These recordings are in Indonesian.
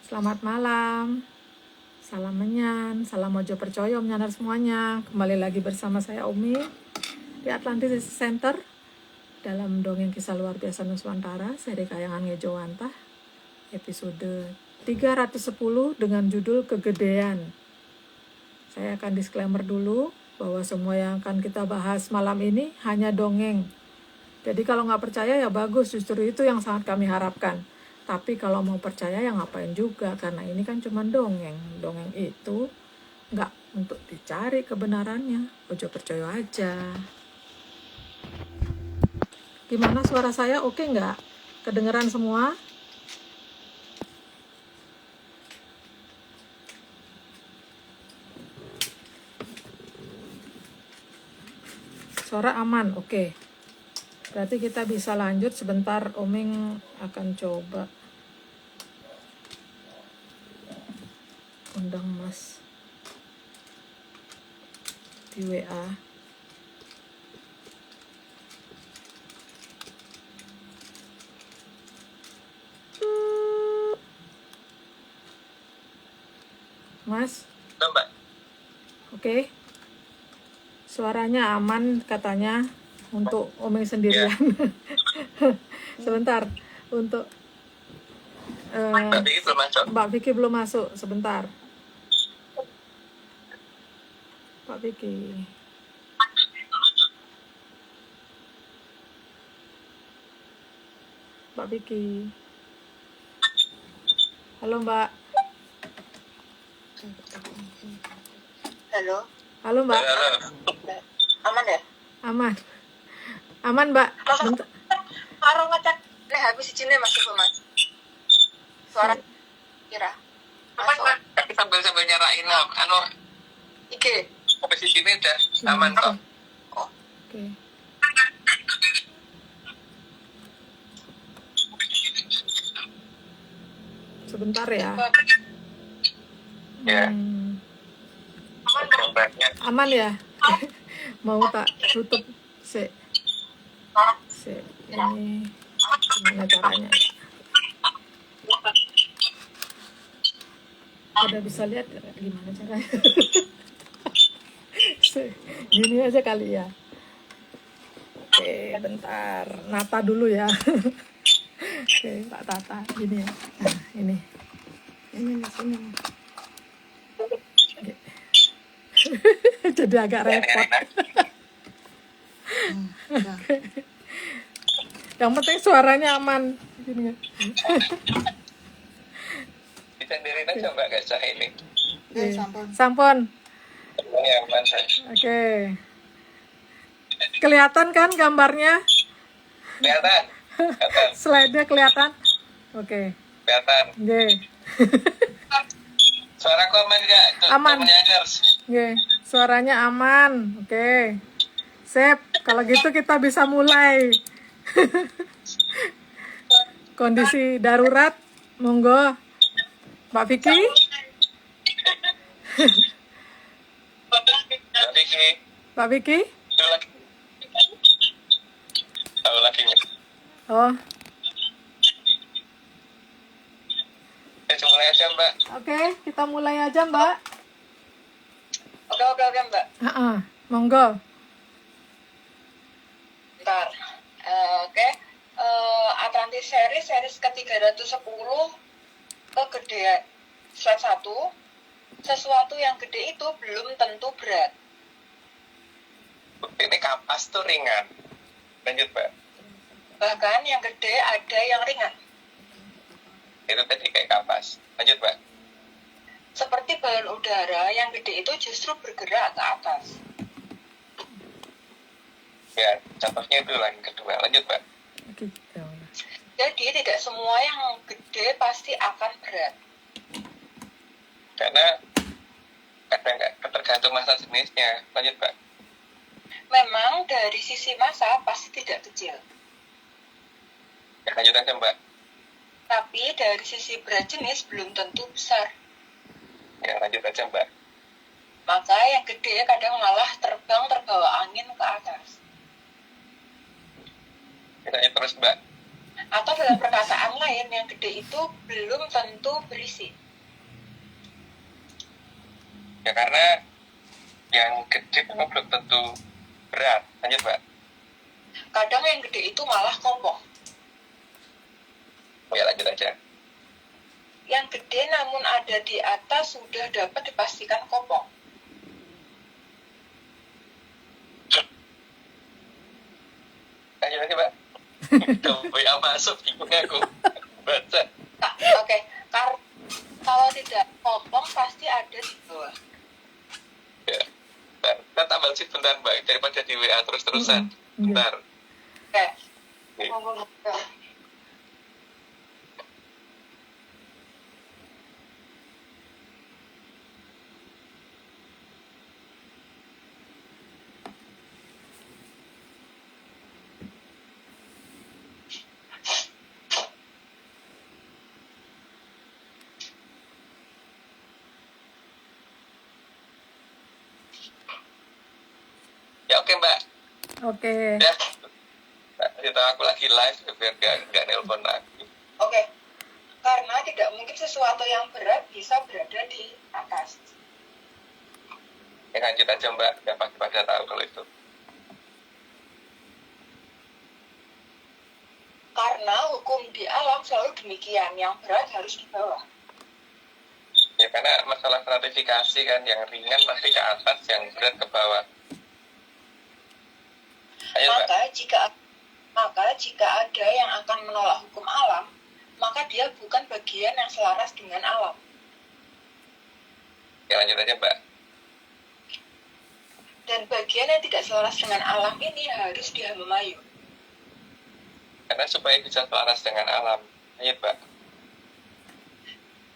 Selamat malam, salam menyan, salam mojo percoyo menyanar semuanya. Kembali lagi bersama saya Umi di Atlantis Center dalam dongeng kisah luar biasa Nuswantara seri kayangan Ngejowantah episode 310 dengan judul Kegedean. Saya akan disclaimer dulu bahwa semua yang akan kita bahas malam ini hanya dongeng. Jadi kalau nggak percaya ya bagus, justru itu yang sangat kami harapkan. Tapi kalau mau percaya ya ngapain juga, karena ini kan cuma dongeng. Dongeng itu nggak untuk dicari kebenarannya, ojo percaya aja. Gimana suara saya, oke nggak? Kedengeran semua? Suara aman, oke. Berarti kita bisa lanjut sebentar, Oming akan coba undang Mas di WA. Mas? Mbak. Oke. Suaranya aman katanya untuk Omeng sendirian. Yeah. Sebentar, untuk Mbak Vicky belum masuk. Mbak Vicky belum masuk, sebentar. Mbak Vicky. Mbak Vicky. Halo Mbak. Halo. Halo Mbak. Halo. Aman ya? Aman. Aman Mbak. Bentar. Karo ngecek nih habis izine masuk Mas. Suara kira. Aman Mbak. Tapi sambil nyarain IG. habis di sini udah aman kok. Oke. Sebentar ya. Ya. Aman ya. Mau tak tutup ini gimana caranya ya? Udah bisa lihat gimana caranya? Gini aja kali ya. Oke, bentar. Nata dulu ya. Oke, tak tata. Gini ya. Nah, ini. Ini di sini. Oke. Jadi agak repot. Oke. Yang penting suaranya aman. Gini ya. Disenderin aja Mbak, gak usah ini. Sampon. Ini aman saja. Oke. Kelihatan kan gambarnya? Kelihatan. Slide-nya kelihatan? Oke. Kelihatan. Oke. Suaraku aman nggak? Aman. Menyangers. Oke. Suaranya aman. Oke. Sip. Kalau gitu kita bisa mulai. Kondisi darurat. Monggo. Mbak Vicky. Mbak Vicky. Mbak Vicky. Itu lagi. Tahu lagi nih. Oh. Kita mulai aja Mbak. Oke, kita mulai aja Mbak. Oke Mbak. Monggo. Bentar. Oke. Atlantis series ke-310 kegedean. Slide 1. Sesuatu yang gede itu belum tentu berat. Ini kapas tuh ringan. Lanjut Mbak. Bahkan yang gede ada yang ringan. Itu tadi kayak kapas. Lanjut Mbak. Seperti balon udara yang gede itu justru bergerak ke atas. Ya, contohnya itu yang kedua. Lanjut Mbak. Jadi tidak semua yang gede pasti akan berat. Karena tergantung masa jenisnya. Lanjut Mbak. Memang dari sisi massa pasti tidak kecil. Ya, lanjut aja Mbak. Tapi dari sisi berat jenis belum tentu besar. Ya, lanjut aja Mbak. Maka yang gede kadang malah terbang terbawa angin ke atas. Kita terus Mbak. Atau dalam perkataan lain, yang gede itu belum tentu berisi. Ya karena yang gede memang belum tentu berat. Lanjut, Mbak. Kadang yang gede itu malah kopong. Ya, lanjut aja. Yang gede namun ada di atas sudah dapat dipastikan kopong. Lanjut aja, Mbak. WA masuk, bingung aku. Baca. Nah, oke. Kalau tidak kopong pasti ada di bawah. Ya. Kita tambah sih bentar, Mbak. Daripada di WA terus-terusan. Bentar. Oke. Oke. Ya, oke, Mbak. Oke. Ya. Kita aku lagi live biar nggak nelpon lagi. Oke. Karena tidak mungkin sesuatu yang berat bisa berada di atas. Ya, lanjut aja, Mbak. Ya, pasti pada tahu kalau itu. Karena hukum di alam selalu demikian, yang berat harus di bawah. Ya, karena masalah stratifikasi kan, yang ringan pasti ke atas, yang berat ke bawah. Ayo, Mbak. Maka jika ada yang akan menolak hukum alam, maka dia bukan bagian yang selaras dengan alam. Ya, lanjut aja, Mbak. Dan bagian yang tidak selaras dengan alam ini harus dihamayu. Karena supaya bisa selaras dengan alam. Ayo, Mbak.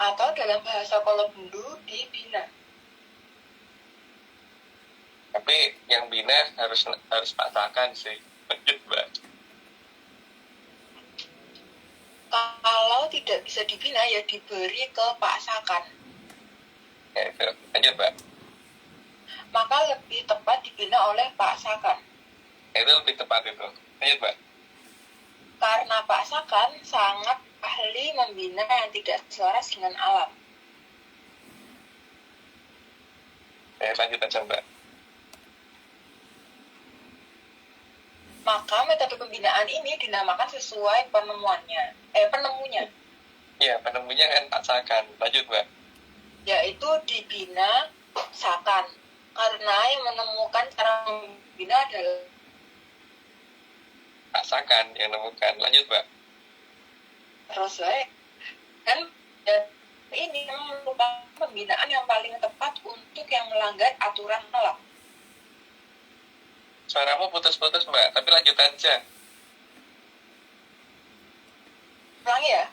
Atau dalam bahasa Kolobundu dibina. Tapi yang bina harus paksakan sih. Lanjut, Mbak. Kalau tidak bisa dibina, ya diberi kepaksakan. Ya, itu. Lanjut, Mbak. Maka lebih tepat dibina oleh paksakan. Ya, itu lebih tepat itu. Lanjut, Mbak. Karena paksakan sangat ahli membina yang tidak selaras dengan alam. Ya, lanjut aja, Mbak. Maka metode pembinaan ini dinamakan sesuai penemunya. Ya, penemunya kan paksakan. Lanjut, Mbak. Yaitu dibina sakan. Karena yang menemukan cara membina adalah Paksakan yang nemukan. Lanjut, Mbak. terus kan ya, ini merupakan pembinaan yang paling tepat untuk yang melanggar aturan alam. Suaramu putus-putus, Mbak. Tapi lanjut aja. Ulangi ya.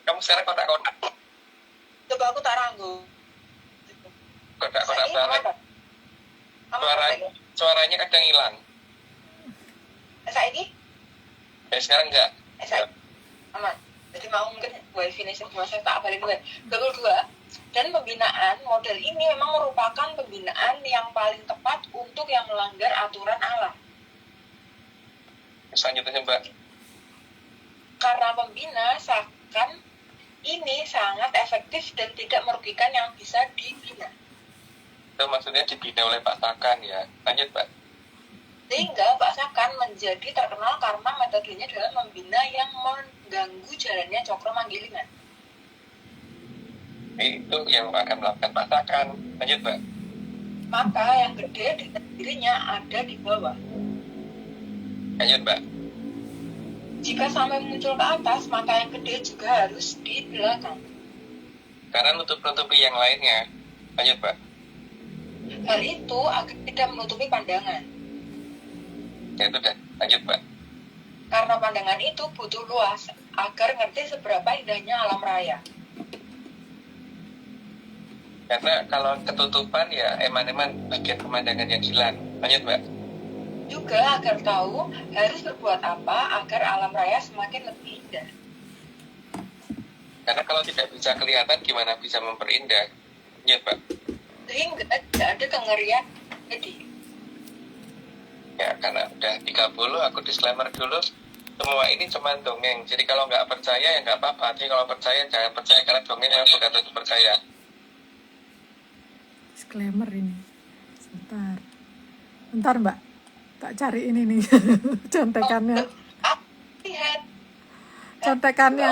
Kamu sekarang kotak-kotak. Coba aku tak ranggu. Kotak-kotak banget. Suaranya kadang hilang. Saiki? Ya, sekarang enggak. Saiki aman. Jadi mau mungkin wifi ini semua saya tak balik dulu. Kedua, dan pembinaan model ini memang merupakan pembinaan yang paling tepat untuk yang melanggar aturan alam. Selanjutnya, Mbak. Karena pembina sakan ini sangat efektif dan tidak merugikan yang bisa dibina. Itu maksudnya dibina oleh paksakan ya. Lanjut, Mbak. Sehingga Pak Sakan menjadi terkenal karena metodenya dalam membina yang mengganggu jalannya cokro manggilingan. Itu yang akan melakukan paksakan. Lanjut, Mbak. Maka yang gede di dirinya ada di bawah. Lanjut, Mbak. Jika sampai muncul ke atas, maka yang gede juga harus di belakang. Karena nutup-nutupi yang lainnya. Lanjut, Mbak. Hal itu agar tidak menutupi pandangan. Ya, itu dah. Lanjut, Mbak. Karena pandangan itu butuh luas agar ngerti seberapa indahnya alam raya. Karena kalau ketutupan ya eman-eman bagian pemandangan yang hilang. Lanjut, Mbak. Juga agar tahu harus berbuat apa agar alam raya semakin lebih indah. Karena kalau tidak bisa kelihatan, gimana bisa memperindah? Lanjut, Mbak. Sehingga tidak ada kengerian jadi. Ya karena udah 30 aku disclaimer dulu, semua ini cuma dongeng. Jadi kalau nggak percaya ya nggak apa-apa. Tapi kalau percaya jangan percaya karena dongeng yang bukan untuk percaya. Disclaimer ini. Sebentar. Bentar Mbak. Tak cari ini nih. Contekannya. Lihat. Contekannya.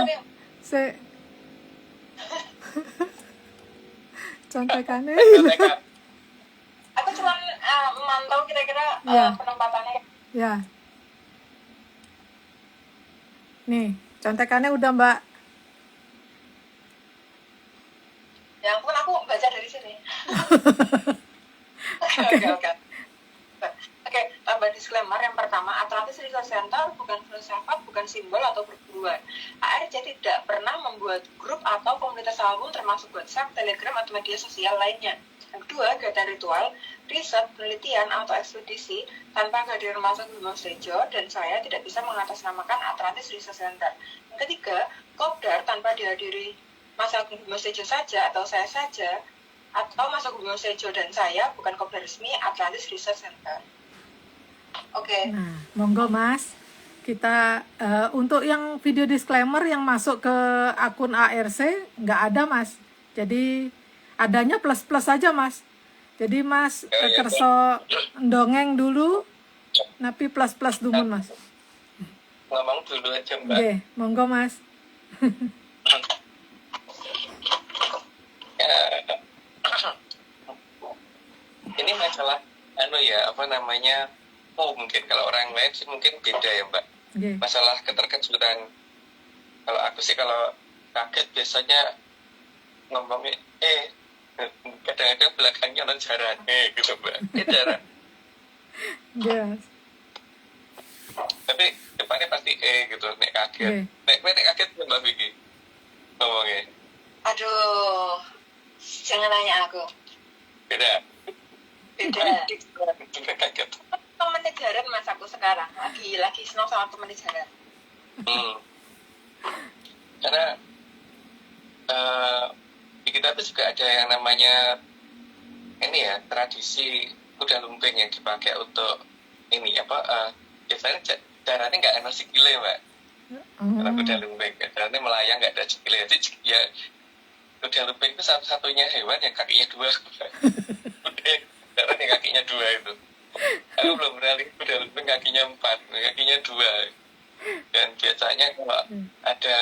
Contekannya. Aku cuma memantau kira-kira Ya. penempatannya. Ya. Nih, contekannya udah Mbak. Ya ampun, aku baca dari sini. Oke. Oke, tambah disclaimer yang pertama, Atlantis Research Center bukan filsafat, bukan simbol atau perburuan. ARC tidak pernah membuat grup atau komunitas album termasuk WhatsApp, Telegram, atau media sosial lainnya. Yang kedua, kegiatan ritual, riset, penelitian, atau ekspedisi tanpa kehadiran Mas Agung Bimo Sejo dan saya tidak bisa mengatasnamakan Atlantis Research Center. Yang ketiga, Kopdar tanpa dihadiri Mas Agung Bimo Sejo saja atau saya saja, atau Mas Agung Bimo Sejo dan saya bukan Kopdar resmi Atlantis Research Center. Oke. Nah, monggo Mas. Kita untuk yang video disclaimer yang masuk ke akun ARC nggak ada Mas. Jadi adanya plus-plus aja Mas. Jadi Mas kerso dongeng dulu, tapi plus-plus dumun Mas. Ngomong dulu aja Mbak. Oke, monggo Mas. Ini masalah mungkin kalau orang lain sih mungkin beda ya Mbak. Okay. Masalah keterkejutan. Kalau aku sih kalau kaget biasanya ngomongnya kadang-kadang belakangnya non jaran gitu Mbak. Jaran. Yes. Tapi depannya pasti gitu nek kaget. Nek kaget Mbak Vicky ngomongnya. Aduh, jangan nanya aku. Beda. Kaget. Temen jaran Mas aku sekarang lagi senang sama temen jaran. Karena di kita tuh juga ada yang namanya ini ya, tradisi kuda lumping yang dipakai untuk ini biasanya jarannya nggak ada sikile Mbak. Karena kuda lumping jarannya melayang nggak ada sikile. Jadi ya kuda lumping itu satu-satunya hewan yang kakinya dua. Jarannya kakinya dua itu. Aku belum pernah lihat kuda lumping kakinya 4, kakinya 2. Dan biasanya kalau ada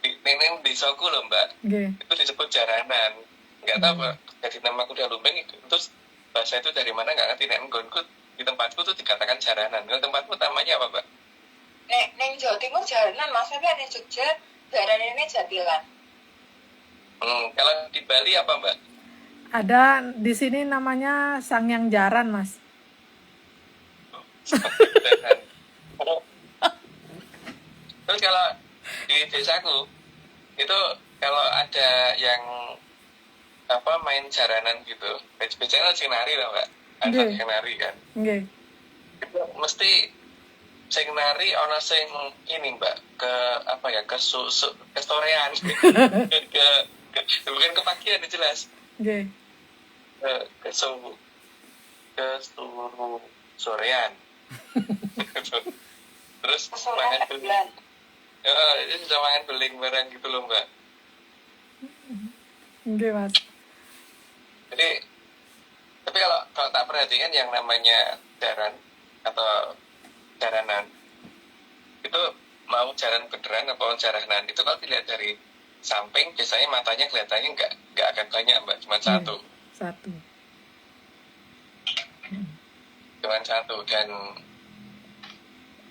nenek desaku loh Mbak, itu disebut jaranan. Nggak tahu Mbak, jadi nama kuda lumping itu. Terus bahasa itu dari mana nggak ngerti. Nek nggonku di tempatku tuh dikatakan jaranan. Kalau tempatmu namanya apa Mbak? Neng Jawa Timur jaranan, Mas tapi ada Jogja jaranan ini jatilan. Kalau di Bali apa Mbak? Ada di sini namanya Sangyang Jaran Mas. Terus kalau di desaku itu kalau ada yang main jaranan gitu, biasanya sing nari lah Mbak, ada sing nari kan. Itu mesti sing nari ono sing ini Mbak ke ke storean bukan kepagian jelas. Ke seluruh sorean. Terus makan beling. Itu bisa makan beling bareng gitu loh Mbak. Mas. Jadi tapi kalau tak perhatikan yang namanya jaran atau jaranan itu mau jaran beneran atau jaranan itu kalau dilihat dari samping biasanya matanya kelihatannya nggak akan banyak Mbak, cuma satu. Cuma satu dan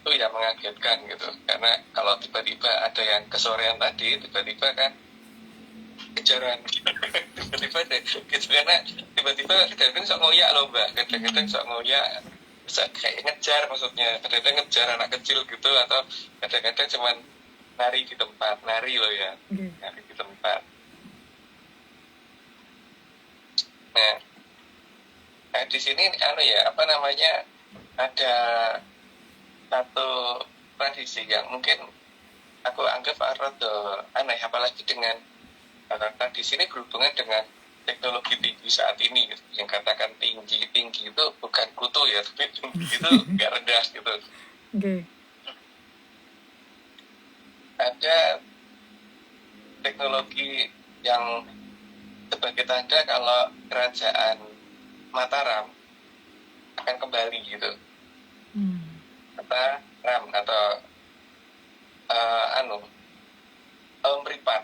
itu ya mengagetkan gitu karena kalau tiba-tiba ada yang kesorean tadi tiba-tiba kan kejaran tiba-tiba gitu karena tiba-tiba kadang-kadang sok ngoyak loh Mbak, kadang-kadang sok ngoyak bisa kayak ngejar maksudnya, kadang-kadang ngejar anak kecil gitu atau kadang-kadang cuman nari di tempat, nari loh ya, nari di tempat. Nah di sini ada satu tradisi yang mungkin aku anggap rada aneh, apalagi dengan tradisi ini berhubungan dengan teknologi tinggi saat ini gitu. Yang katakan tinggi itu bukan kutu ya, tapi tinggi itu nggak rendah gitu. Oke. Ada teknologi yang sebagai tanda kalau kerajaan Mataram akan kembali gitu. Mataram atau Meripat.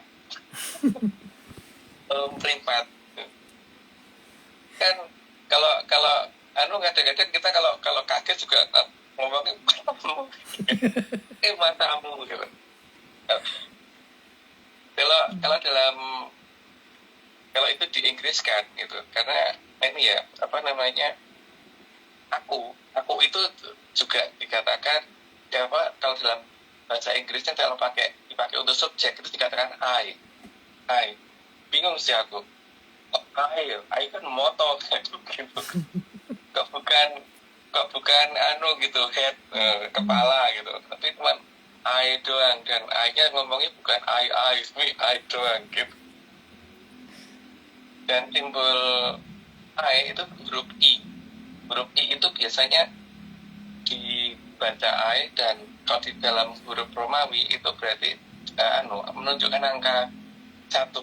Meripat. Kan kalau kadang-kadang kita kalau kaget juga ngomongnya matamu gitu. Kalau itu di Inggris kan gitu, karena ini ya aku itu juga dikatakan kalau dalam bahasa Inggrisnya kalau dipakai untuk subjek itu dikatakan I bingung sih aku. I kan moto gitu. kok bukan gitu head kepala gitu, tapi cuma I doang, dan I-nya ngomongnya bukan I doang gitu. Dan simbol I itu huruf I itu biasanya dibaca I, dan kalau di dalam huruf Romawi itu berarti menunjukkan angka 1.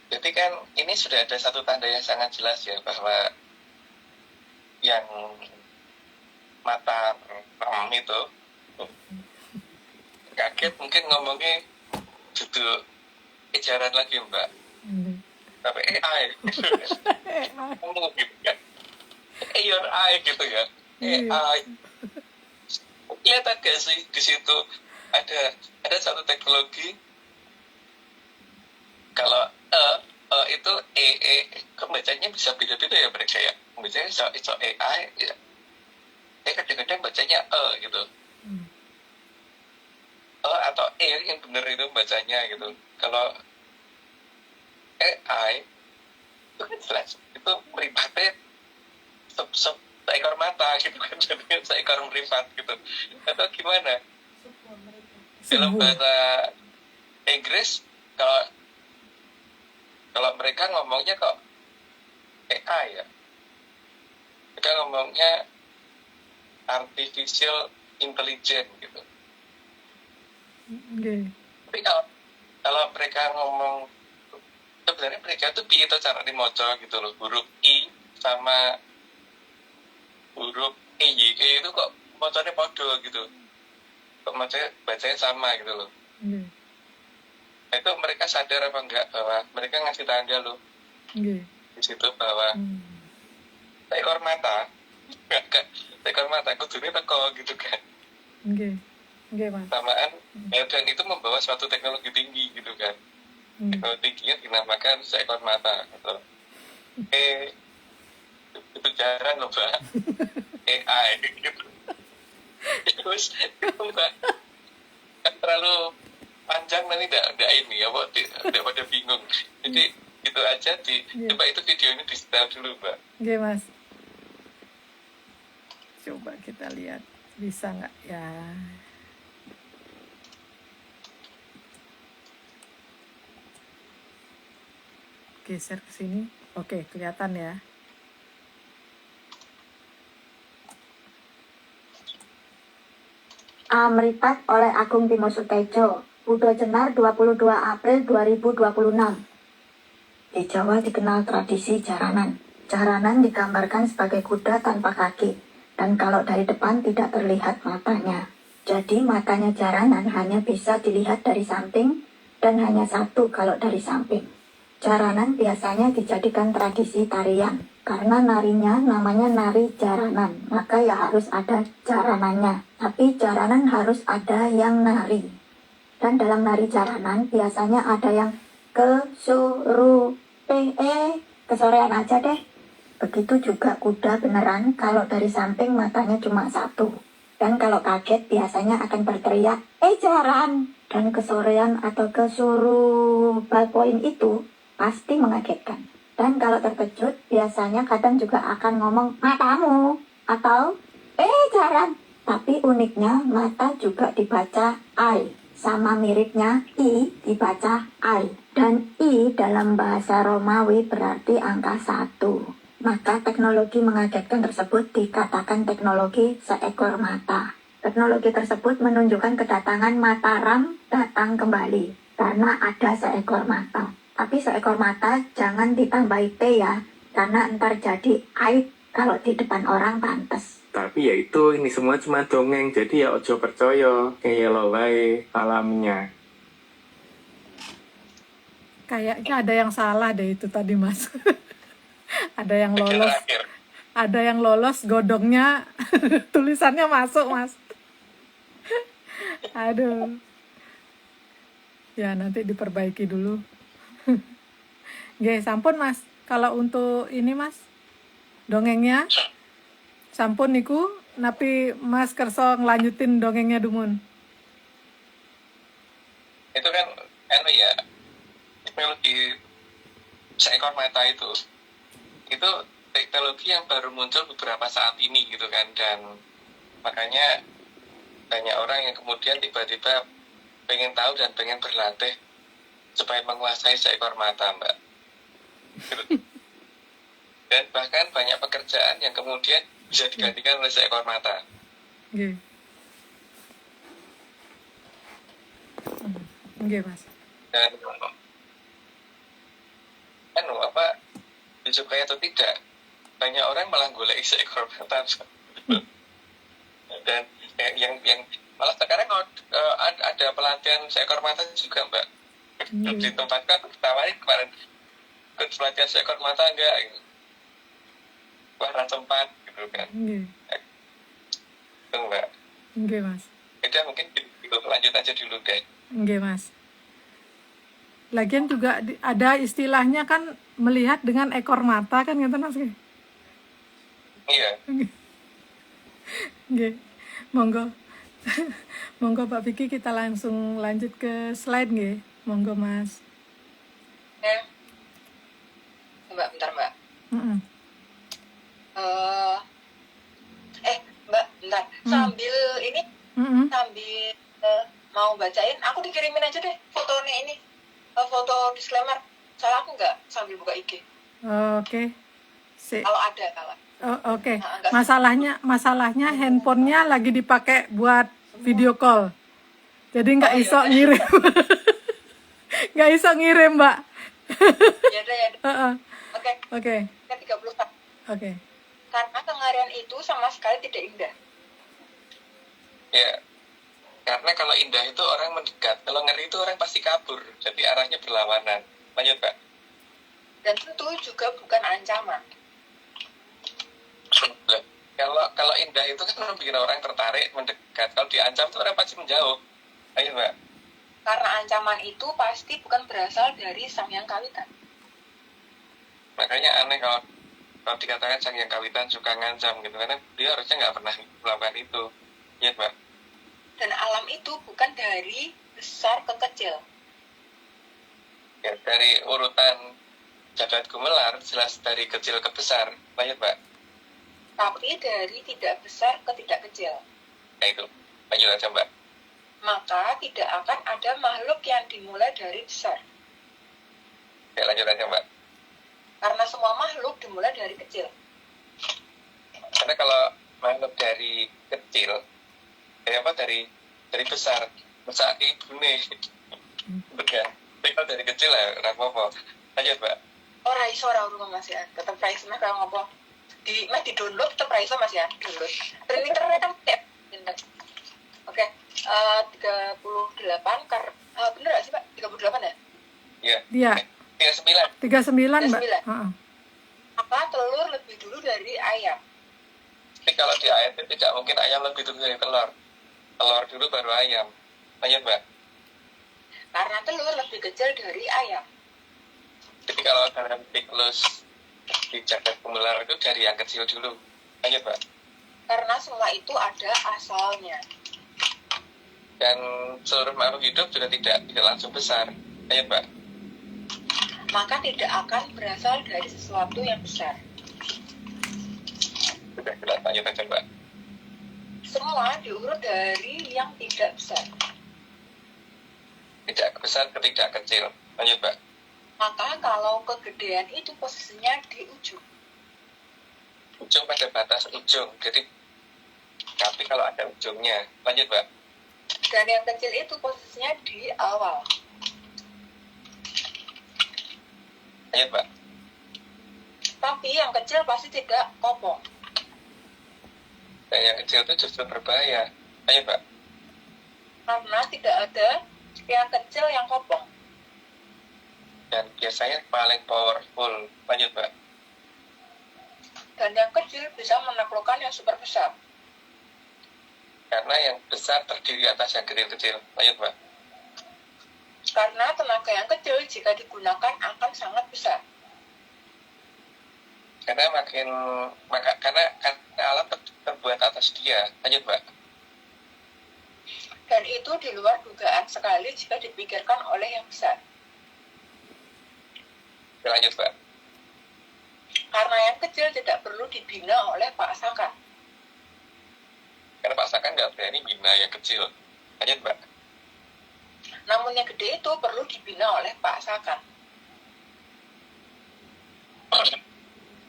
Jadi kan ini sudah ada satu tanda yang sangat jelas ya, bahwa yang Mataram itu kaget mungkin ngomongnya judul ejaran lagi Mbak, tapi AI ngomong gitu kan, your eye gitu ya, AI. Kelihatan gak sih di situ ada satu teknologi, kalau itu bacanya bisa beda-beda ya mereka ya, bacanya so AI ya, kadang-kadang bacanya gitu, atau yang bener itu bacanya gitu. Kalau AI itu kan jelas itu meripatnya seekor mata gitu kan, jadi seekor meripat gitu, atau gimana? Dalam bahasa Inggris kalau mereka ngomongnya kok AI ya, mereka ngomongnya artificial intelligence gitu. Tapi kalau mereka ngomong, sebenarnya mereka tuh piye to cara dimoco gitu loh, huruf I sama huruf EY itu kok moconya podo gitu, kok bacanya sama gitu loh. Itu mereka sadar apa enggak bahwa mereka ngasih tanda loh di situ bahwa seekor mata kudunya teko gitu kan. Samaan dan itu membawa suatu teknologi tinggi gitu kan. Teknologi tingginya dinamakan seekor mata atau itu jarang loh Mbak. AI gitu. Terus Mbak kan terlalu panjang, nanti tidak ini ya, tidak pada bingung. Jadi itu aja coba itu video ini di setel dulu Mbak. Oke Mas, coba kita lihat bisa nggak ya. Geser ke sini. Oke, kelihatan ya. Meripat oleh Agung Bimo Sutejo, Udo Jenar 22 April 2026. Di Jawa dikenal tradisi jaranan. Jaranan digambarkan sebagai kuda tanpa kaki, dan kalau dari depan tidak terlihat matanya. Jadi matanya jaranan hanya bisa dilihat dari samping, dan hanya satu kalau dari samping. Jaranan biasanya dijadikan tradisi tarian, karena narinya namanya nari jaranan, maka ya harus ada jaranannya. Tapi jaranan harus ada yang nari. Dan dalam nari jaranan biasanya ada yang kesorean aja deh. Begitu juga kuda beneran, kalau dari samping matanya cuma satu. Dan kalau kaget biasanya akan berteriak, jaran! Dan kesorean atau ballpoint itu pasti mengagetkan. Dan kalau terkejut, biasanya kadang juga akan ngomong, matamu! Atau, jaran! Tapi uniknya, mata juga dibaca I. Sama miripnya, I dibaca I. Dan I dalam bahasa Romawi berarti angka 1. Maka teknologi mengagetkan tersebut dikatakan teknologi seekor mata. Teknologi tersebut menunjukkan kedatangan Mataram datang kembali karena ada seekor mata. Tapi seekor mata jangan ditambahi T ya, karena ntar jadi aib kalau di depan orang pantes. Tapi ya itu, ini semua cuma dongeng, jadi ya ojo percaya. Kayak lo wae alamnya. Kayaknya ada yang salah deh itu tadi Mas. Ada yang Bagian lolos, terakhir. ada yang lolos godongnya tulisannya masuk Mas. Aduh. Ya nanti diperbaiki dulu. Nggih, sampun Mas. Kalau untuk ini Mas, dongengnya sampun niku, napi Mas kerso ngelanjutin dongengnya dumun. Itu kan ya, teknologi seekor mata itu teknologi yang baru muncul beberapa saat ini gitu kan, dan makanya banyak orang yang kemudian tiba-tiba pengen tahu dan pengen berlatih supaya menguasai seekor mata, Mbak. Dan bahkan banyak pekerjaan yang kemudian bisa digantikan oleh seekor mata. Nggih. Nggih, Mas. Dan disukai atau tidak, banyak orang malah golek seekor mata. Dan yang malah sekarang ada pelatihan seekor mata juga, Mbak. Di tempatku aku ditawarin kemarin, ikut pelatihan seekor mata enggak gitu. Wah, sempat gitu kan. Nggih. Itu, Mbak. Nggih, Mas. Udah mungkin gitu, lanjut aja dulu deh. Nggih, Mas. Lagian juga ada istilahnya kan, melihat dengan ekor mata kan ngeten Mas. Iya. Nggih. Monggo. Monggo Pak Vicky, kita langsung lanjut ke slide nggih. Monggo Mas. Ya. Mbak, bentar Mbak. Heeh. Mbak, bentar. Sambil ini, Heeh. sambil mau bacain, aku dikirimin aja deh fotonya ini. Foto disclaimer. Soalnya aku nggak sambil buka IG. Oke. Kalau ada, kalau. Oke. Nah, enggak. Masalahnya handphonenya lagi dipakai buat video call. Jadi nggak iso ngirim. Nggak iso ngirim, Mbak. Ya udah. Oke. Oke. 34. Oke. Karena kengerian itu sama sekali tidak indah. Ya. Karena kalau indah itu orang mendekat, kalau ngeri itu orang pasti kabur. Jadi arahnya berlawanan. Lanjut, Pak. Dan tentu juga bukan ancaman. Kalau indah itu kan bikin orang tertarik, mendekat. Kalau diancam itu orang pasti menjauh. Ayo, Mbak. Karena ancaman itu pasti bukan berasal dari sang yang kawitan. Makanya aneh kalau dikatakan sang yang kawitan suka ngancam gitu, karena dia harusnya nggak pernah melakukan itu. Iya, Mbak. Dan alam itu bukan dari besar ke kecil. Ya, dari urutan jagat gumelar jelas dari kecil ke besar. Lanjut, Mbak. Tapi dari tidak besar ke tidak kecil. Nah itu, lanjut aja, Mbak. Maka tidak akan ada makhluk yang dimulai dari besar. Ya, lanjut aja, Mbak. Karena semua makhluk dimulai dari kecil. Karena kalau makhluk dari kecil, dari besar ibu nih. Udah, tapi kalau dari kecil ya apa-apa. Lanjut, Mbak. Ora iso ora urung Mas ya. Tetep ra iso mah kalau ngopo. Di download tetep ra iso Mas ya, download. Printernya kan Oke. 38 bener gak sih, Pak? 38 ya? Iya. Iya. 39. 39, Mbak. 39. Heeh. Maka telur lebih dulu dari ayam. Tapi kalau di ayam itu tidak mungkin ayam lebih dulu dari telur. Telur dulu baru ayam. Lanjut, Mbak. Karena telur lebih kecil dari ayam. Jadi kalau dalam siklus di jagat gumelar itu dari yang kecil dulu. Lanjut, Mbak. Karena semua itu ada asalnya. Dan seluruh makhluk hidup juga tidak langsung besar. Lanjut, Mbak. Maka tidak akan berasal dari sesuatu yang besar. Sudah jelas, lanjut aja, Mbak. Semua diurut dari yang tidak besar. Tidak besar ke tidak kecil. Lanjut, Mbak. Maka kalau kegedean itu posisinya di ujung. Ujung pada batas ujung. Jadi, tapi kalau ada ujungnya. Lanjut, Mbak. Dan yang kecil itu posisinya di awal. Lanjut, Mbak. Tapi yang kecil pasti tidak kopong. Dan yang kecil itu justru berbahaya. Lanjut, Mbak. Karena tidak ada yang kecil yang kopong. Dan biasanya paling powerful. Lanjut, Mbak. Dan yang kecil bisa menaklukkan yang super besar. Karena yang besar terdiri atas yang kecil-kecil. Lanjut, Mbak. Karena tenaga yang kecil jika digunakan akan sangat besar. Karena karena alam terbuat atas dia. Lanjut, Mbak. Dan itu di luar dugaan sekali jika dipikirkan oleh yang besar. Lanjut, Mbak. Karena yang kecil tidak perlu dibina oleh Pak Saka. Karena Pak Saka nggak berani bina yang kecil. Lanjut, Mbak. Namun yang gede itu perlu dibina oleh Pak Saka.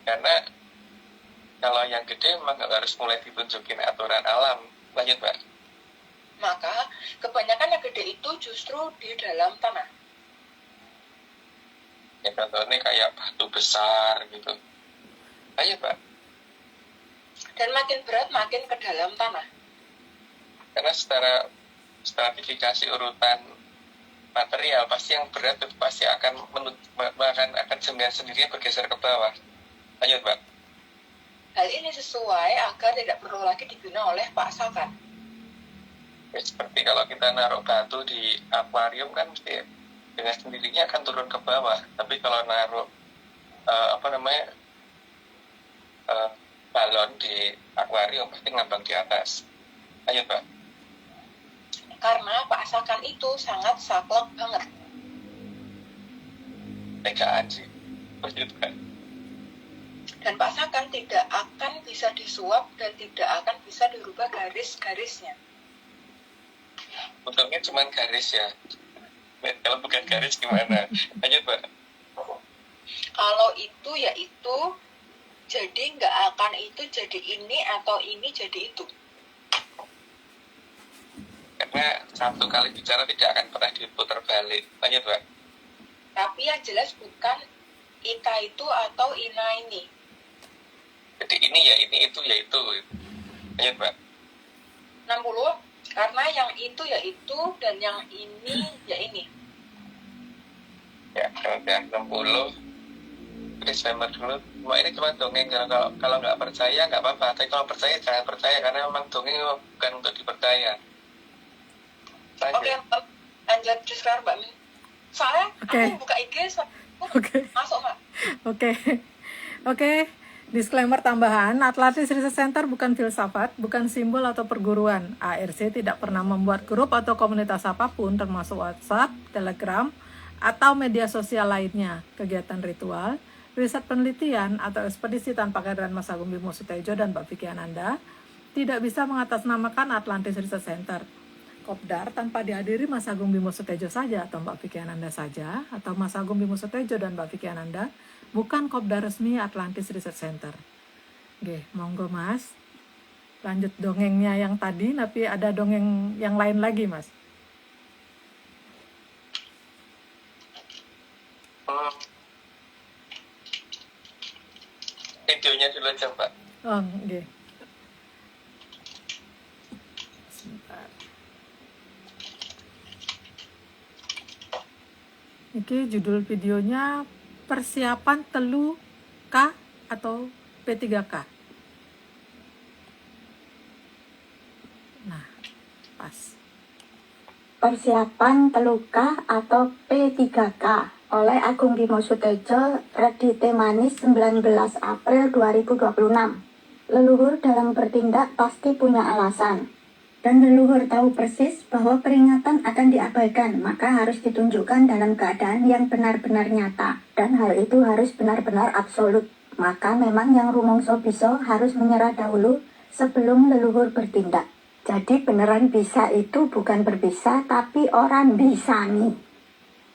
Karena kalau yang gede memang harus mulai ditunjukin aturan alam. Lanjut, Mbak. Maka kebanyakan yang gede itu justru di dalam tanah. Ya, contohnya kayak batu besar gitu. Lanjut, Mbak. Dan makin berat makin ke dalam tanah. Karena secara stratifikasi urutan material pasti yang berat itu pasti akan dengan sendirinya bergeser ke bawah. Lanjut, Mbak. Hal ini sesuai agar tidak perlu lagi dibina oleh Pak Saka. Ya, seperti kalau kita naruh batu di akuarium kan mesti dengan sendirinya akan turun ke bawah. Tapi kalau naruh balon di akuarium pasti ngambang di atas. Lanjut, Mbak. Karena Pak Sakan itu sangat saklek banget. Tegaan sih. Lanjut, Mbak. Dan Pak Sakan tidak akan bisa disuap dan tidak akan bisa dirubah garis-garisnya. Untungnya cuma garis ya. Kalau bukan garis gimana? Lanjut, Mbak. Kalau itu ya itu, jadi nggak akan itu jadi ini atau ini jadi itu. Karena satu kali bicara tidak akan pernah diputar balik. Lanjut, Mbak. Tapi yang jelas bukan Ika itu atau Ina ini. Jadi ini ya ini, itu ya itu. Lanjut, Mbak. 60, karena yang itu ya itu dan yang ini ya ini. Ya, kemudian 60. Disclaimer dulu. Cuma ini cuma dongeng. Kalau nggak percaya nggak apa-apa. Tapi kalau percaya jangan percaya karena memang dongeng bukan untuk dipercaya. Oke, lanjut disclaimer Mbak Min. Soalnya aku buka IG, masuk Mbak. Oke. Disclaimer tambahan, Atlantis Research Center bukan filsafat, bukan simbol atau perguruan. ARC tidak pernah membuat grup atau komunitas apapun, termasuk WhatsApp, Telegram, atau media sosial lainnya. Kegiatan ritual, riset penelitian, atau ekspedisi tanpa kehadiran Mas Agung Bimo Sutejo dan Mbak Vicky Ananda tidak bisa mengatasnamakan Atlantis Research Center. Kopdar tanpa dihadiri Mas Agung Bimo Sutejo saja atau Mbak Vicky Ananda saja, atau Mas Agung Bimo Sutejo dan Mbak Vicky Ananda, bukan Kopdar resmi Atlantis Research Center. Oke, monggo Mas. Lanjut dongengnya yang tadi, tapi ada dongeng yang lain lagi Mas. Videonya dulu aja, Mbak. Oh, oke. Sebentar. Ini judul videonya persiapan telu K atau P3K. Nah, pas. Persiapan Teluka atau P3K oleh Agung Bimo Sutejo, Redite Manis 19 April 2026. Leluhur dalam bertindak pasti punya alasan. Dan leluhur tahu persis bahwa peringatan akan diabaikan, maka harus ditunjukkan dalam keadaan yang benar-benar nyata. Dan hal itu harus benar-benar absolut. Maka memang yang rumongso bisa harus menyerah dahulu sebelum leluhur bertindak. Jadi beneran bisa itu bukan berbisa, tapi orang bisa nih.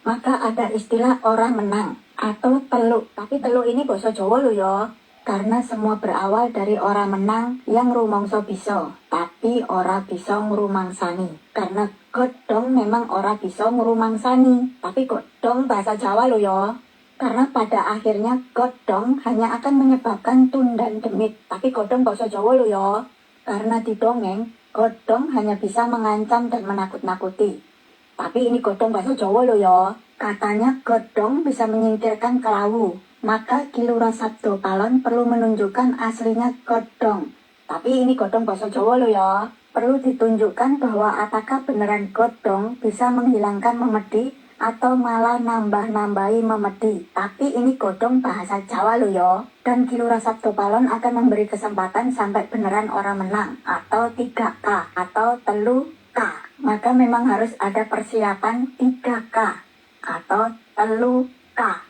maka ada istilah ora menang atau teluk. Tapi teluk ini basa Jawa lho ya. Karena semua berawal dari ora menang yang rumangsa bisa, tapi ora bisa ngrumangsani. Karena godhong memang ora bisa ngrumangsani, tapi godhong bahasa Jawa lho ya. Karena pada akhirnya godhong hanya akan menyebabkan tundan demit, tapi godhong bahasa Jawa lho ya. Karena di dongeng, godhong hanya bisa mengancam dan menakut-nakuti. Tapi ini godhong bahasa Jawa lho ya. Katanya godhong bisa menyingkirkan kelawu. Maka Kilura Sabdo Palon perlu menunjukkan aslinya godhong. Tapi ini godhong bahasa Jawa lho ya. Perlu ditunjukkan bahwa apakah beneran godhong bisa menghilangkan memedi atau malah nambah-nambahi memedi. Tapi ini godhong bahasa Jawa lho ya. Dan Kilura Sabdo Palon akan memberi kesempatan sampai beneran orang menang. Atau 3K atau telu K. Maka memang harus ada persiapan 3K atau telu K.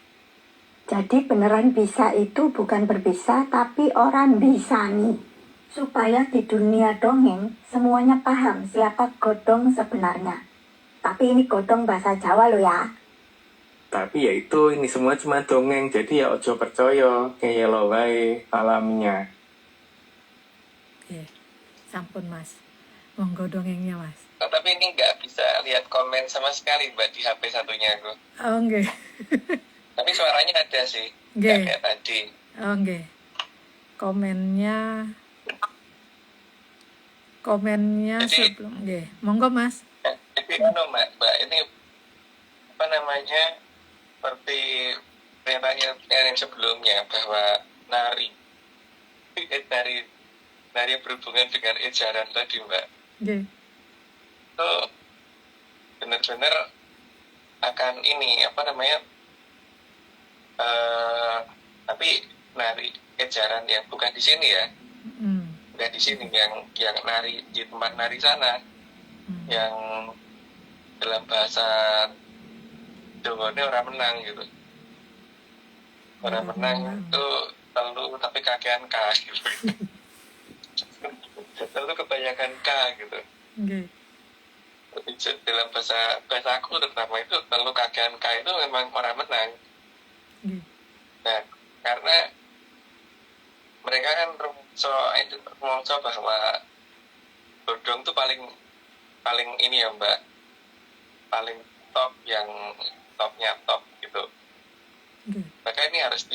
Jadi beneran bisa itu bukan berbisa tapi orang bisa nih. Supaya di dunia dongeng semuanya paham siapa godhong sebenarnya. Tapi ini godhong bahasa Jawa loh ya. Tapi ya itu, ini semua cuma dongeng, jadi ya ojo percaya, ngeyelo wae alaminya. Oke, sampun Mas. Monggo dongengnya Mas. Oh, tapi ini nggak bisa lihat komen sama sekali Mbak di HP satunya aku. Oh nggih. Tapi suaranya ada sih, Nggih. nggak kayak tadi. Oh nggih. Komennya Jadi- sebelum nggih. Monggo Mas. Jadi Mbak, ini apa namanya, seperti pertanyaan yang sebelumnya bahwa nari berhubungan dengan ejaran tadi Mbak, Nggih. itu benar-benar akan ini apa namanya, tapi nari ejaran yang bukan di sini ya, Hmm. bukan di sini, yang nari di tempat nari sana, Hmm. yang dalam bahasa Jawa-nya orang menang gitu. Orang menang itu telu tapi kakean K gitu. Telu kebanyakan K gitu. Nggih. Dalam bahasa aku terutama itu telu kakean K itu memang orang menang. Nggih. Nah, karena mereka kan rumongso bahwa godhong tuh paling ini ya Mbak, paling top, yang topnya top gitu. Nggih. Maka ini harus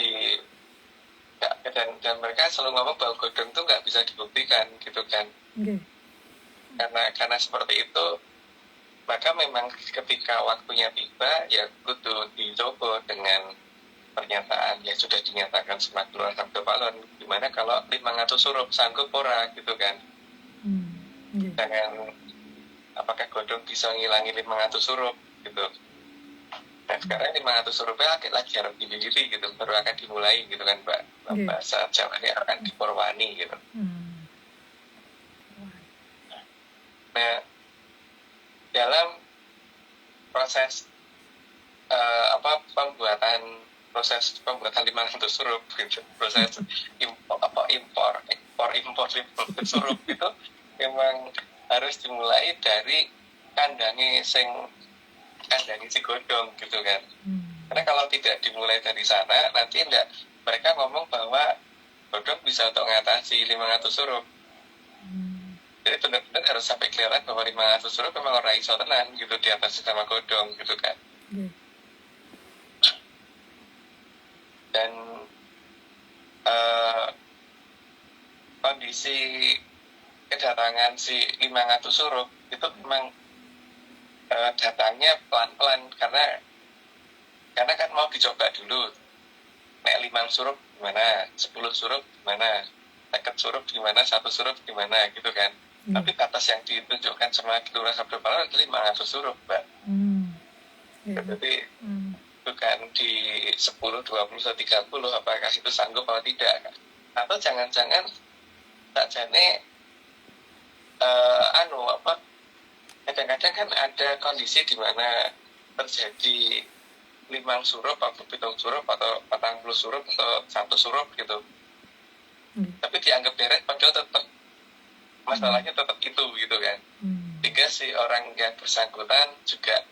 dan mereka selalu ngomong bahwa godhong tuh nggak bisa dibuktikan gitu kan. Nggih. Karena seperti itu, maka memang ketika waktunya tiba ya kudu dicoba dengan pernyataan yang sudah dinyatakan sama Kilura Sabdo Palon, dimana kalau 500 huruf sanggup ora gitu kan. Nggih. Dengan apakah godhong bisa ngilangi 500 huruf gitu. Nah sekarang 500 hurufnya lagi harus didiri gitu, baru akan dimulai gitu kan Mbak. Oke. Bahasa Jawanya akan diporwani gitu. Nah dalam proses pembuatan 500 huruf gitu, proses impor 500 huruf itu memang harus dimulai dari kandangi si godhong gitu kan. Karena kalau tidak dimulai dari sana, nanti mereka ngomong bahwa godhong bisa untuk mengatasi 500 huruf. Jadi benar-benar harus sampai kelihatan bahwa 500 huruf memang orang iso tenan gitu di atas sama godhong gitu kan. Nggih. Dan kondisi kedatangan si 500 huruf itu memang datangnya pelan-pelan karena kan mau dicoba dulu nek 5 huruf gimana, 10 huruf gimana, 50 huruf gimana, 1 huruf gimana gitu kan. Tapi batas yang ditunjukkan sama Kilura Sabdo Palon adalah 500 huruf Mbak. Jadi bukan di 10, 20, 30 apakah itu sanggup atau tidak kan? Atau jangan-jangan sakjane kadang-kadang kan ada kondisi di mana terjadi 5 huruf atau 7 huruf atau 40 huruf atau 1 huruf gitu. Tapi dianggap beres padahal tetap masalahnya tetap itu gitu kan. Sehingga si orang yang bersangkutan juga